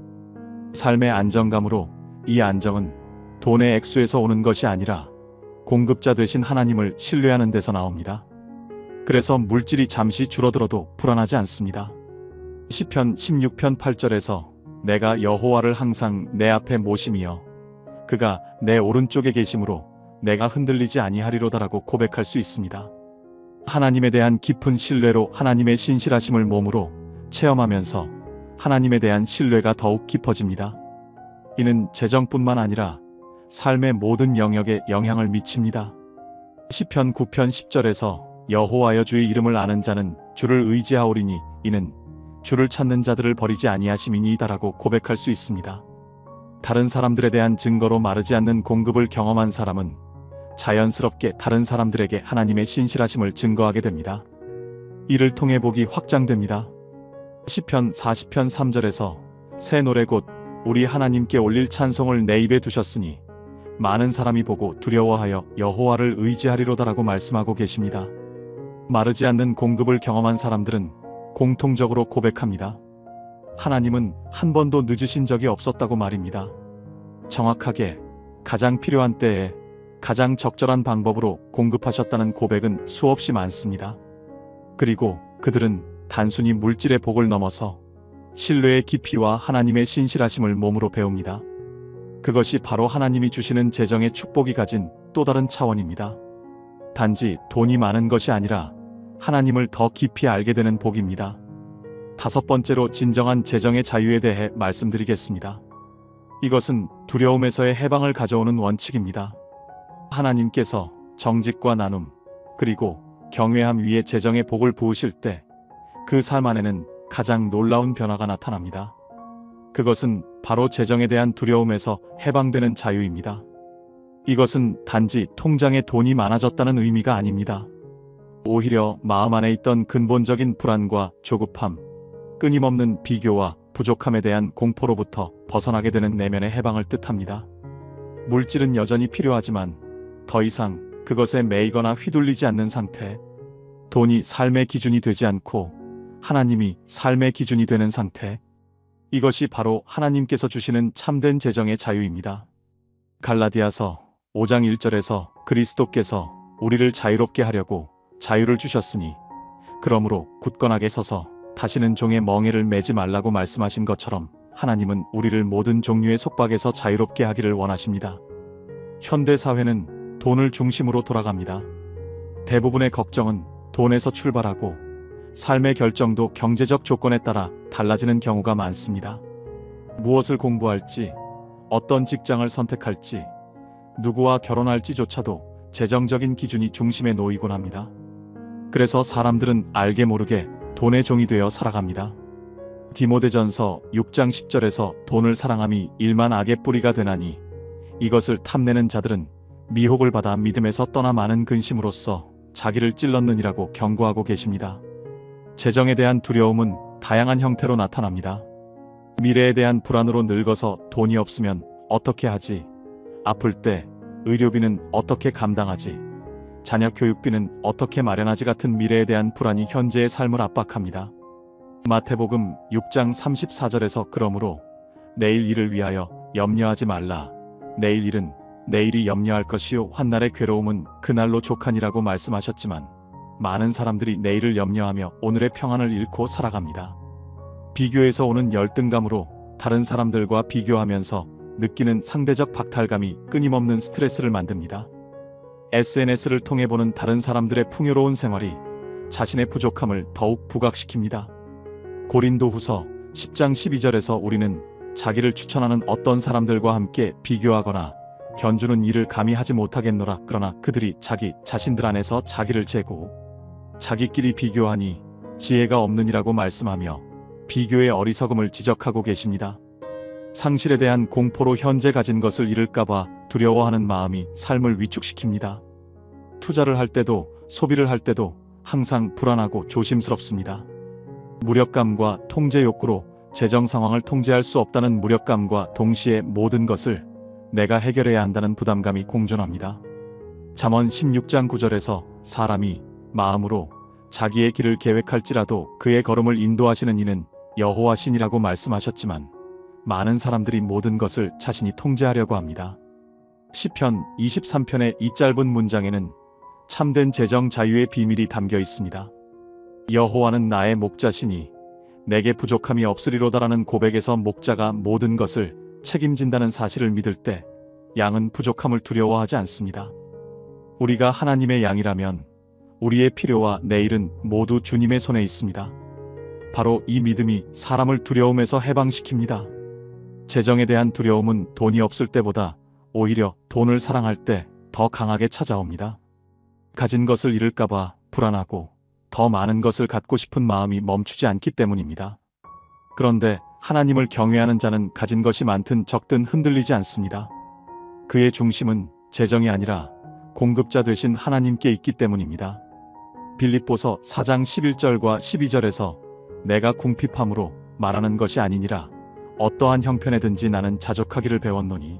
삶의 안정감으로 이 안정은 돈의 액수에서 오는 것이 아니라 공급자 되신 하나님을 신뢰하는 데서 나옵니다. 그래서 물질이 잠시 줄어들어도 불안하지 않습니다. 시편 16편 8절에서 내가 여호와를 항상 내 앞에 모심이여 그가 내 오른쪽에 계심으로 내가 흔들리지 아니하리로다라고 고백할 수 있습니다. 하나님에 대한 깊은 신뢰로 하나님의 신실하심을 몸으로 체험하면서 하나님에 대한 신뢰가 더욱 깊어집니다. 이는 재정뿐만 아니라 삶의 모든 영역에 영향을 미칩니다. 시편 9편 10절에서 여호와여 주의 이름을 아는 자는 주를 의지하오리니 이는 주를 찾는 자들을 버리지 아니하심이니이다라고 고백할 수 있습니다. 다른 사람들에 대한 증거로 마르지 않는 공급을 경험한 사람은 자연스럽게 다른 사람들에게 하나님의 신실하심을 증거하게 됩니다. 이를 통해 복이 확장됩니다. 시편 40편 3절에서 새 노래 곧 우리 하나님께 올릴 찬송을 내 입에 두셨으니 많은 사람이 보고 두려워하여 여호와를 의지하리로다라고 말씀하고 계십니다. 마르지 않는 공급을 경험한 사람들은 공통적으로 고백합니다. 하나님은 한 번도 늦으신 적이 없었다고 말입니다. 정확하게 가장 필요한 때에 가장 적절한 방법으로 공급하셨다는 고백은 수없이 많습니다. 그리고 그들은 단순히 물질의 복을 넘어서 신뢰의 깊이와 하나님의 신실하심을 몸으로 배웁니다. 그것이 바로 하나님이 주시는 재정의 축복이 가진 또 다른 차원입니다. 단지 돈이 많은 것이 아니라 하나님을 더 깊이 알게 되는 복입니다. 다섯 번째로 진정한 재정의 자유에 대해 말씀드리겠습니다. 이것은 두려움에서의 해방을 가져오는 원칙입니다. 하나님께서 정직과 나눔 그리고 경외함 위에 재정의 복을 부으실 때 그 삶 안에는 가장 놀라운 변화가 나타납니다. 그것은 바로 재정에 대한 두려움에서 해방되는 자유입니다. 이것은 단지 통장에 돈이 많아졌다는 의미가 아닙니다. 오히려 마음 안에 있던 근본적인 불안과 조급함, 끊임없는 비교와 부족함에 대한 공포로부터 벗어나게 되는 내면의 해방을 뜻합니다. 물질은 여전히 필요하지만 더 이상 그것에 매이거나 휘둘리지 않는 상태, 돈이 삶의 기준이 되지 않고 하나님이 삶의 기준이 되는 상태, 이것이 바로 하나님께서 주시는 참된 재정의 자유입니다. 갈라디아서 5장 1절에서 그리스도께서 우리를 자유롭게 하려고 자유를 주셨으니 그러므로 굳건하게 서서 다시는 종의 멍에를 매지 말라고 말씀하신 것처럼 하나님은 우리를 모든 종류의 속박에서 자유롭게 하기를 원하십니다. 현대 사회는 돈을 중심으로 돌아갑니다. 대부분의 걱정은 돈에서 출발하고 삶의 결정도 경제적 조건에 따라 달라지는 경우가 많습니다. 무엇을 공부할지, 어떤 직장을 선택할지, 누구와 결혼할지조차도 재정적인 기준이 중심에 놓이곤 합니다. 그래서 사람들은 알게 모르게 돈의 종이 되어 살아갑니다. 디모데전서 6장 10절에서 돈을 사랑함이 일만 악의 뿌리가 되나니 이것을 탐내는 자들은 미혹을 받아 믿음에서 떠나 많은 근심으로써 자기를 찔렀느니라고 경고하고 계십니다. 재정에 대한 두려움은 다양한 형태로 나타납니다. 미래에 대한 불안으로 늙어서 돈이 없으면 어떻게 하지? 아플 때 의료비는 어떻게 감당하지? 자녀 교육비는 어떻게 마련하지? 같은 미래에 대한 불안이 현재의 삶을 압박합니다. 마태복음 6장 34절에서 그러므로 내일 일을 위하여 염려하지 말라. 내일 일은 내일이 염려할 것이요 훗날의 괴로움은 그날로 족하니라고 말씀하셨지만 많은 사람들이 내일을 염려하며 오늘의 평안을 잃고 살아갑니다. 비교에서 오는 열등감으로 다른 사람들과 비교하면서 느끼는 상대적 박탈감이 끊임없는 스트레스를 만듭니다. SNS를 통해 보는 다른 사람들의 풍요로운 생활이 자신의 부족함을 더욱 부각시킵니다. 고린도후서 10장 12절에서 우리는 자기를 추천하는 어떤 사람들과 함께 비교하거나 견주는 일을 감히 하지 못하겠노라. 그러나 그들이 자기 자신들 안에서 자기를 재고 자기끼리 비교하니 지혜가 없느니라고 말씀하며 비교의 어리석음을 지적하고 계십니다. 상실에 대한 공포로 현재 가진 것을 잃을까봐 두려워하는 마음이 삶을 위축시킵니다. 투자를 할 때도 소비를 할 때도 항상 불안하고 조심스럽습니다. 무력감과 통제 욕구로 재정 상황을 통제할 수 없다는 무력감과 동시에 모든 것을 내가 해결해야 한다는 부담감이 공존합니다. 잠언 16장 9절에서 사람이 마음으로 자기의 길을 계획할지라도 그의 걸음을 인도하시는 이는 여호와시니라고 말씀하셨지만 많은 사람들이 모든 것을 자신이 통제하려고 합니다. 시편 23편의 이 짧은 문장에는 참된 재정 자유의 비밀이 담겨 있습니다. 여호와는 나의 목자시니 내게 부족함이 없으리로다라는 고백에서 목자가 모든 것을 책임진다는 사실을 믿을 때 양은 부족함을 두려워하지 않습니다. 우리가 하나님의 양이라면 우리의 필요와 내일은 모두 주님의 손에 있습니다. 바로 이 믿음이 사람을 두려움에서 해방시킵니다. 재정에 대한 두려움은 돈이 없을 때보다 오히려 돈을 사랑할 때 더 강하게 찾아옵니다. 가진 것을 잃을까봐 불안하고 더 많은 것을 갖고 싶은 마음이 멈추지 않기 때문입니다. 그런데 하나님을 경외하는 자는 가진 것이 많든 적든 흔들리지 않습니다. 그의 중심은 재정이 아니라 공급자 되신 하나님께 있기 때문입니다. 빌립보서 4장 11절과 12절에서 내가 궁핍함으로 말하는 것이 아니니라 어떠한 형편에든지 나는 자족하기를 배웠노니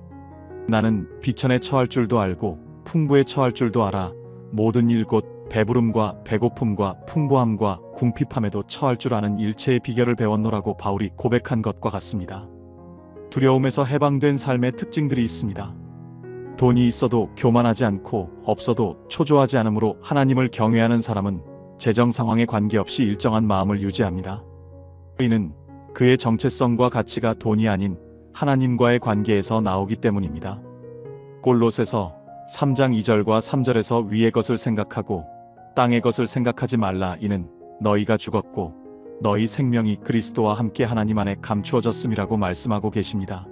나는 비천에 처할 줄도 알고 풍부에 처할 줄도 알아 모든 일 곧 배부름과 배고픔과 풍부함과 궁핍함에도 처할 줄 아는 일체의 비결을 배웠노라고 바울이 고백한 것과 같습니다. 두려움에서 해방된 삶의 특징들이 있습니다. 돈이 있어도 교만하지 않고 없어도 초조하지 않으므로 하나님을 경외하는 사람은 재정 상황에 관계없이 일정한 마음을 유지합니다. 이는 그의 정체성과 가치가 돈이 아닌 하나님과의 관계에서 나오기 때문입니다. 골로새서 3장 2절과 3절에서 위의 것을 생각하고 땅의 것을 생각하지 말라. 이는 너희가 죽었고 너희 생명이 그리스도와 함께 하나님 안에 감추어졌음이라고 말씀하고 계십니다.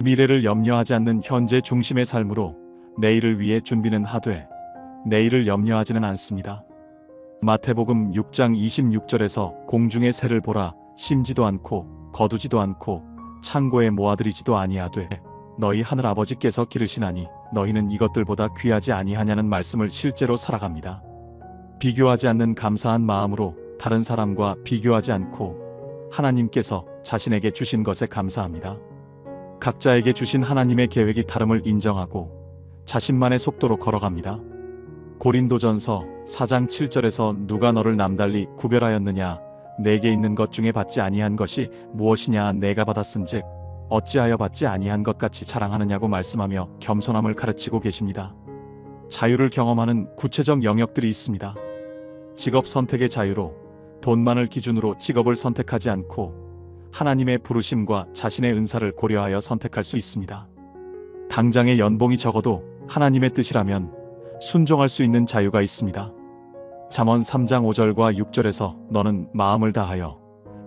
미래를 염려하지 않는 현재 중심의 삶으로 내일을 위해 준비는 하되 내일을 염려하지는 않습니다. 마태복음 6장 26절에서 공중의 새를 보라. 심지도 않고 거두지도 않고 창고에 모아들이지도 아니하되 너희 하늘 아버지께서 기르시나니 너희는 이것들보다 귀하지 아니하냐는 말씀을 실제로 살아갑니다. 비교하지 않는 감사한 마음으로 다른 사람과 비교하지 않고 하나님께서 자신에게 주신 것에 감사합니다. 각자에게 주신 하나님의 계획이 다름을 인정하고 자신만의 속도로 걸어갑니다. 고린도전서 4장 7절에서 누가 너를 남달리 구별하였느냐 내게 있는 것 중에 받지 아니한 것이 무엇이냐 내가 받았은즉 어찌하여 받지 아니한 것 같이 자랑하느냐고 말씀하며 겸손함을 가르치고 계십니다. 자유를 경험하는 구체적 영역들이 있습니다. 직업 선택의 자유로 돈만을 기준으로 직업을 선택하지 않고 하나님의 부르심과 자신의 은사를 고려하여 선택할 수 있습니다. 당장의 연봉이 적어도 하나님의 뜻이라면 순종할 수 있는 자유가 있습니다. 잠언 3장 5절과 6절에서 너는 마음을 다하여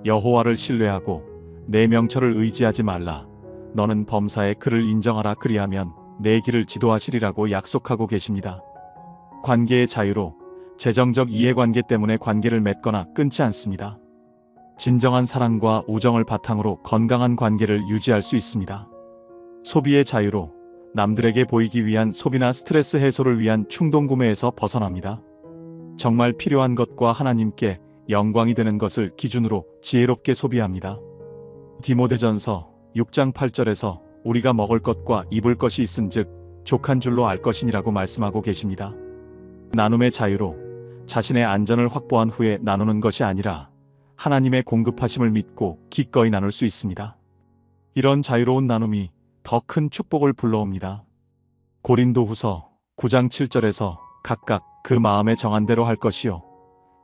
여호와를 신뢰하고 내 명철을 의지하지 말라. 너는 범사에 그를 인정하라. 그리하면 내 길을 지도하시리라고 약속하고 계십니다. 관계의 자유로 재정적 이해관계 때문에 관계를 맺거나 끊지 않습니다. 진정한 사랑과 우정을 바탕으로 건강한 관계를 유지할 수 있습니다. 소비의 자유로 남들에게 보이기 위한 소비나 스트레스 해소를 위한 충동구매에서 벗어납니다. 정말 필요한 것과 하나님께 영광이 되는 것을 기준으로 지혜롭게 소비합니다. 디모데전서 6장 8절에서 우리가 먹을 것과 입을 것이 있은즉 족한 줄로 알 것이니라고 말씀하고 계십니다. 나눔의 자유로 자신의 안전을 확보한 후에 나누는 것이 아니라 하나님의 공급하심을 믿고 기꺼이 나눌 수 있습니다. 이런 자유로운 나눔이 더 큰 축복을 불러옵니다. 고린도후서 9장 7절에서 각각 그 마음에 정한 대로 할 것이요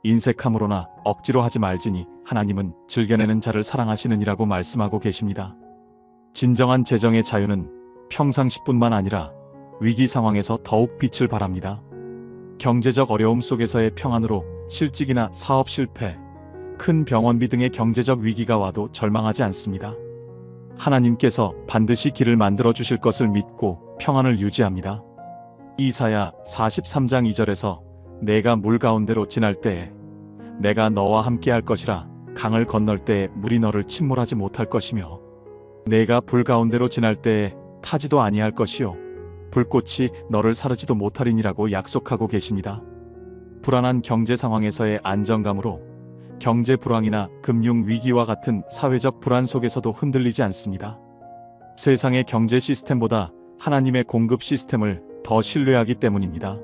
인색함으로나 억지로 하지 말지니 하나님은 즐겨내는 자를 사랑하시느니라고 말씀하고 계십니다. 진정한 재정의 자유는 평상시뿐만 아니라 위기 상황에서 더욱 빛을 발합니다. 경제적 어려움 속에서의 평안으로 실직이나 사업 실패, 큰 병원비 등의 경제적 위기가 와도 절망하지 않습니다. 하나님께서 반드시 길을 만들어 주실 것을 믿고 평안을 유지합니다. 이사야 43장 2절에서 내가 물 가운데로 지날 때에 내가 너와 함께 할 것이라. 강을 건널 때에 물이 너를 침몰하지 못할 것이며 내가 불 가운데로 지날 때에 타지도 아니할 것이요 불꽃이 너를 사르지도 못하리니라고 약속하고 계십니다. 불안한 경제 상황에서의 안정감으로 경제 불황이나 금융 위기와 같은 사회적 불안 속에서도 흔들리지 않습니다. 세상의 경제 시스템보다 하나님의 공급 시스템을 더 신뢰하기 때문입니다.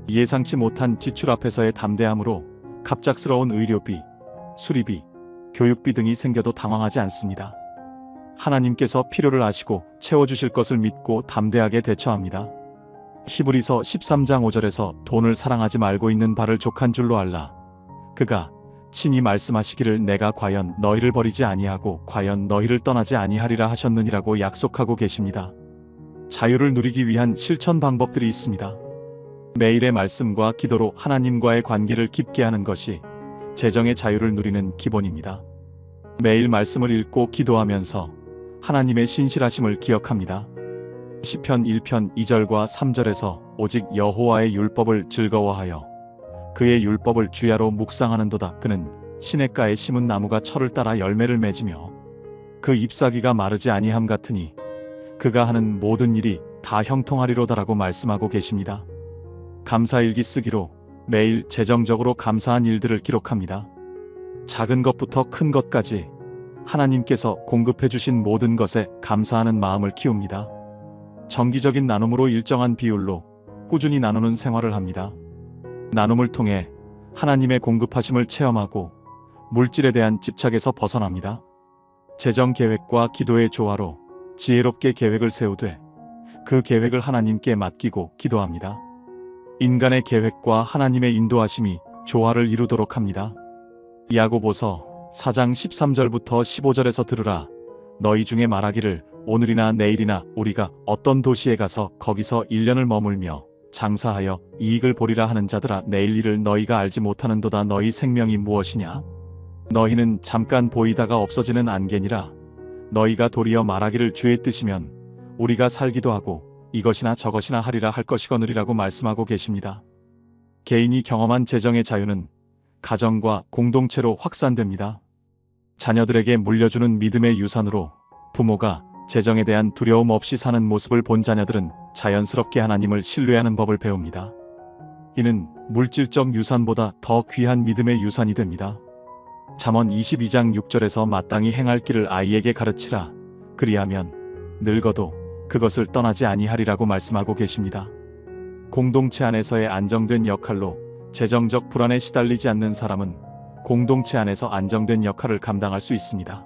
예상치 못한 지출 앞에서의 담대함으로 갑작스러운 의료비, 수리비, 교육비 등이 생겨도 당황하지 않습니다. 하나님께서 필요를 아시고 채워주실 것을 믿고 담대하게 대처합니다. 히브리서 13장 5절에서 돈을 사랑하지 말고 있는 바를 족한 줄로 알라. 그가 친히 말씀하시기를 내가 과연 너희를 버리지 아니하고 과연 너희를 떠나지 아니하리라 하셨느니라고 약속하고 계십니다. 자유를 누리기 위한 실천 방법들이 있습니다. 매일의 말씀과 기도로 하나님과의 관계를 깊게 하는 것이 재정의 자유를 누리는 기본입니다. 매일 말씀을 읽고 기도하면서 하나님의 신실하심을 기억합니다. 시편 1편 2절과 3절에서 오직 여호와의 율법을 즐거워하여 그의 율법을 주야로 묵상하는도다. 그는 시냇가에 심은 나무가 철을 따라 열매를 맺으며 그 잎사귀가 마르지 아니함 같으니 그가 하는 모든 일이 다 형통하리로다라고 말씀하고 계십니다. 감사일기 쓰기로 매일 재정적으로 감사한 일들을 기록합니다. 작은 것부터 큰 것까지 하나님께서 공급해 주신 모든 것에 감사하는 마음을 키웁니다. 정기적인 나눔으로 일정한 비율로 꾸준히 나누는 생활을 합니다. 나눔을 통해 하나님의 공급하심을 체험하고 물질에 대한 집착에서 벗어납니다. 재정 계획과 기도의 조화로 지혜롭게 계획을 세우되 그 계획을 하나님께 맡기고 기도합니다. 인간의 계획과 하나님의 인도하심이 조화를 이루도록 합니다. 야고보서 4장 13절부터 15절에서 들으라. 너희 중에 말하기를 오늘이나 내일이나 우리가 어떤 도시에 가서 거기서 1년을 머물며 장사하여 이익을 보리라 하는 자들아, 내일 일을 너희가 알지 못하는도다. 너희 생명이 무엇이냐? 너희는 잠깐 보이다가 없어지는 안개니라. 너희가 도리어 말하기를 주의 뜻이면 우리가 살기도 하고 이것이나 저것이나 하리라 할 것이거느리라고 말씀하고 계십니다. 개인이 경험한 재정의 자유는 가정과 공동체로 확산됩니다. 자녀들에게 물려주는 믿음의 유산으로 부모가 재정에 대한 두려움 없이 사는 모습을 본 자녀들은 자연스럽게 하나님을 신뢰하는 법을 배웁니다. 이는 물질적 유산보다 더 귀한 믿음의 유산이 됩니다. 잠언 22장 6절에서 마땅히 행할 길을 아이에게 가르치라. 그리하면 늙어도 그것을 떠나지 아니하리라고 말씀하고 계십니다. 공동체 안에서의 안정된 역할로 재정적 불안에 시달리지 않는 사람은 공동체 안에서 안정된 역할을 감당할 수 있습니다.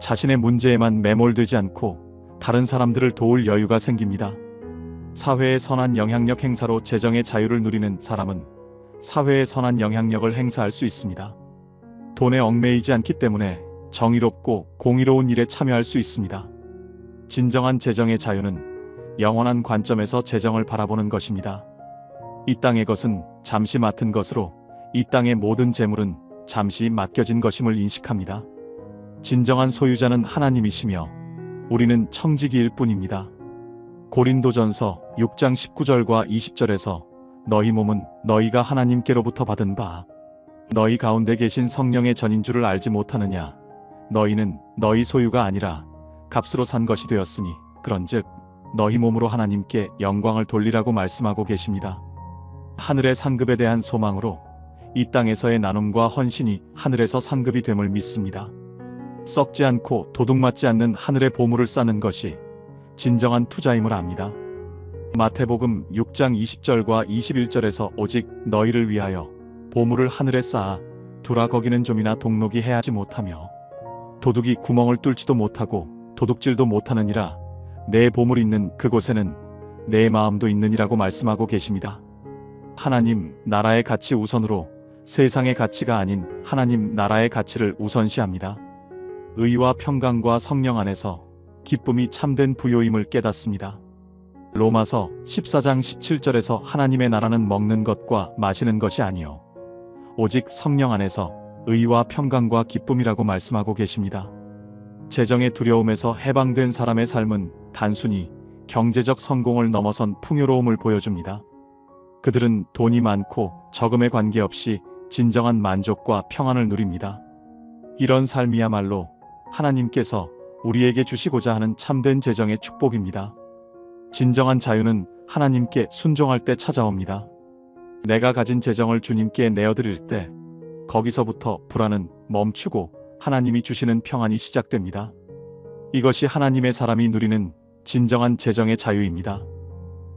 자신의 문제에만 매몰되지 않고 다른 사람들을 도울 여유가 생깁니다. 사회의 선한 영향력 행사로 재정의 자유를 누리는 사람은 사회의 선한 영향력을 행사할 수 있습니다. 돈에 얽매이지 않기 때문에 정의롭고 공의로운 일에 참여할 수 있습니다. 진정한 재정의 자유는 영원한 관점에서 재정을 바라보는 것입니다. 이 땅의 것은 잠시 맡은 것으로 이 땅의 모든 재물은 잠시 맡겨진 것임을 인식합니다. 진정한 소유자는 하나님이시며 우리는 청지기일 뿐입니다. 고린도전서 6장 19절과 20절에서 너희 몸은 너희가 하나님께로부터 받은 바 너희 가운데 계신 성령의 전인 줄을 알지 못하느냐. 너희는 너희 소유가 아니라 값으로 산 것이 되었으니 그런즉 너희 몸으로 하나님께 영광을 돌리라고 말씀하고 계십니다. 하늘의 상급에 대한 소망으로 이 땅에서의 나눔과 헌신이 하늘에서 상급이 됨을 믿습니다. 썩지 않고 도둑맞지 않는 하늘의 보물을 쌓는 것이 진정한 투자임을 압니다. 마태복음 6장 20절과 21절에서 오직 너희를 위하여 보물을 하늘에 쌓아 두라. 거기는 좀이나 동록이 해하지 못하며 도둑이 구멍을 뚫지도 못하고 도둑질도 못하느니라. 내 보물 있는 그곳에는 내 마음도 있느니라고 말씀하고 계십니다. 하나님 나라의 가치 우선으로 세상의 가치가 아닌 하나님 나라의 가치를 우선시합니다. 의와 평강과 성령 안에서 기쁨이 참된 부요임을 깨닫습니다. 로마서 14장 17절에서 하나님의 나라는 먹는 것과 마시는 것이 아니요 오직 성령 안에서 의와 평강과 기쁨이라고 말씀하고 계십니다. 재정의 두려움에서 해방된 사람의 삶은 단순히 경제적 성공을 넘어선 풍요로움을 보여줍니다. 그들은 돈이 많고 적음에 관계없이 진정한 만족과 평안을 누립니다. 이런 삶이야말로 하나님께서 우리에게 주시고자 하는 참된 재정의 축복입니다. 진정한 자유는 하나님께 순종할 때 찾아옵니다. 내가 가진 재정을 주님께 내어드릴 때 거기서부터 불안은 멈추고 하나님이 주시는 평안이 시작됩니다. 이것이 하나님의 사람이 누리는 진정한 재정의 자유입니다.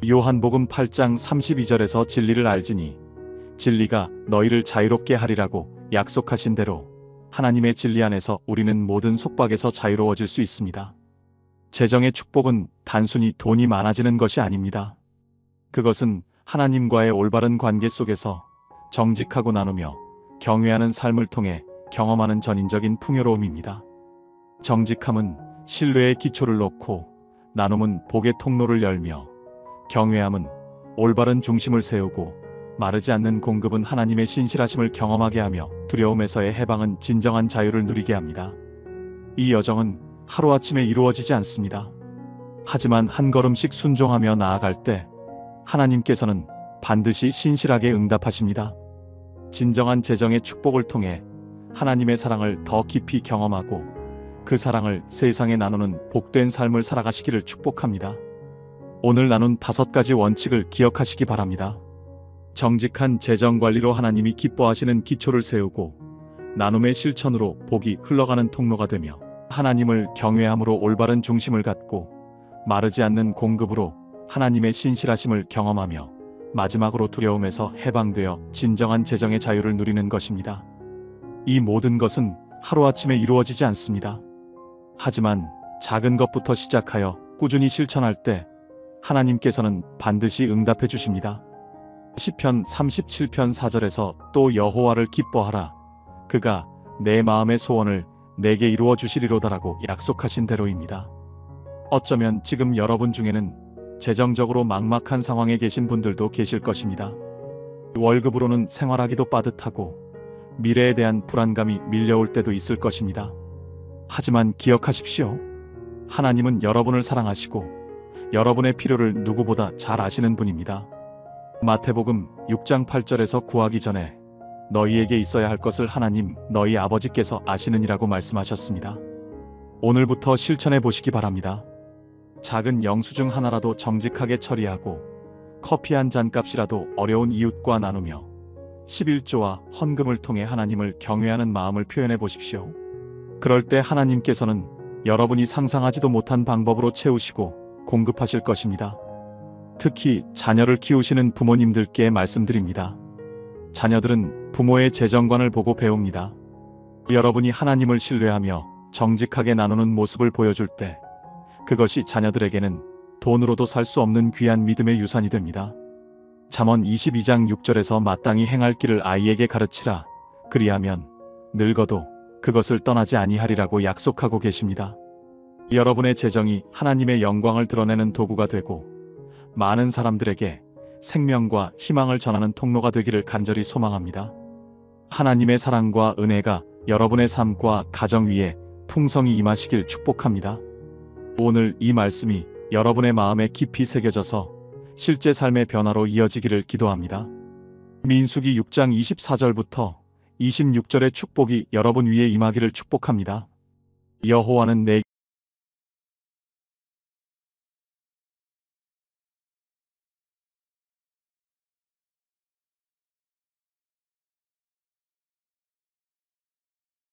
요한복음 8장 32절에서 진리를 알지니 진리가 너희를 자유롭게 하리라고 약속하신 대로 하나님의 진리 안에서 우리는 모든 속박에서 자유로워질 수 있습니다. 재정의 축복은 단순히 돈이 많아지는 것이 아닙니다. 그것은 하나님과의 올바른 관계 속에서 정직하고 나누며 경외하는 삶을 통해 경험하는 전인적인 풍요로움입니다. 정직함은 신뢰의 기초를 놓고 나눔은 복의 통로를 열며 경외함은 올바른 중심을 세우고 마르지 않는 공급은 하나님의 신실하심을 경험하게 하며 두려움에서의 해방은 진정한 자유를 누리게 합니다. 이 여정은 하루아침에 이루어지지 않습니다. 하지만 한 걸음씩 순종하며 나아갈 때 하나님께서는 반드시 신실하게 응답하십니다. 진정한 재정의 축복을 통해 하나님의 사랑을 더 깊이 경험하고 그 사랑을 세상에 나누는 복된 삶을 살아가시기를 축복합니다. 오늘 나눈 5가지 원칙을 기억하시기 바랍니다. 정직한 재정관리로 하나님이 기뻐하시는 기초를 세우고 나눔의 실천으로 복이 흘러가는 통로가 되며 하나님을 경외함으로 올바른 중심을 갖고 마르지 않는 공급으로 하나님의 신실하심을 경험하며 마지막으로 두려움에서 해방되어 진정한 재정의 자유를 누리는 것입니다. 이 모든 것은 하루아침에 이루어지지 않습니다. 하지만 작은 것부터 시작하여 꾸준히 실천할 때 하나님께서는 반드시 응답해 주십니다. 시편 37편 4절에서 또 여호와를 기뻐하라. 그가 내 마음의 소원을 내게 이루어 주시리로다라고 약속하신 대로입니다. 어쩌면 지금 여러분 중에는 재정적으로 막막한 상황에 계신 분들도 계실 것입니다. 월급으로는 생활하기도 빠듯하고 미래에 대한 불안감이 밀려올 때도 있을 것입니다. 하지만 기억하십시오. 하나님은 여러분을 사랑하시고 여러분의 필요를 누구보다 잘 아시는 분입니다. 마태복음 6장 8절에서 구하기 전에 너희에게 있어야 할 것을 하나님 너희 아버지께서 아시느니라고 말씀하셨습니다. 오늘부터 실천해 보시기 바랍니다. 작은 영수증 하나라도 정직하게 처리하고 커피 한 잔 값이라도 어려운 이웃과 나누며 11조와 헌금을 통해 하나님을 경외하는 마음을 표현해 보십시오. 그럴 때 하나님께서는 여러분이 상상하지도 못한 방법으로 채우시고 공급하실 것입니다. 특히 자녀를 키우시는 부모님들께 말씀드립니다. 자녀들은 부모의 재정관을 보고 배웁니다. 여러분이 하나님을 신뢰하며 정직하게 나누는 모습을 보여줄 때 그것이 자녀들에게는 돈으로도 살 수 없는 귀한 믿음의 유산이 됩니다. 잠언 22장 6절에서 마땅히 행할 길을 아이에게 가르치라. 그리하면 늙어도 그것을 떠나지 아니하리라고 약속하고 계십니다. 여러분의 재정이 하나님의 영광을 드러내는 도구가 되고 많은 사람들에게 생명과 희망을 전하는 통로가 되기를 간절히 소망합니다. 하나님의 사랑과 은혜가 여러분의 삶과 가정 위에 풍성히 임하시길 축복합니다. 오늘 이 말씀이 여러분의 마음에 깊이 새겨져서 실제 삶의 변화로 이어지기를 기도합니다. 민수기 6장 24절부터 26절의 축복이 여러분 위에 임하기를 축복합니다. 여호와는 내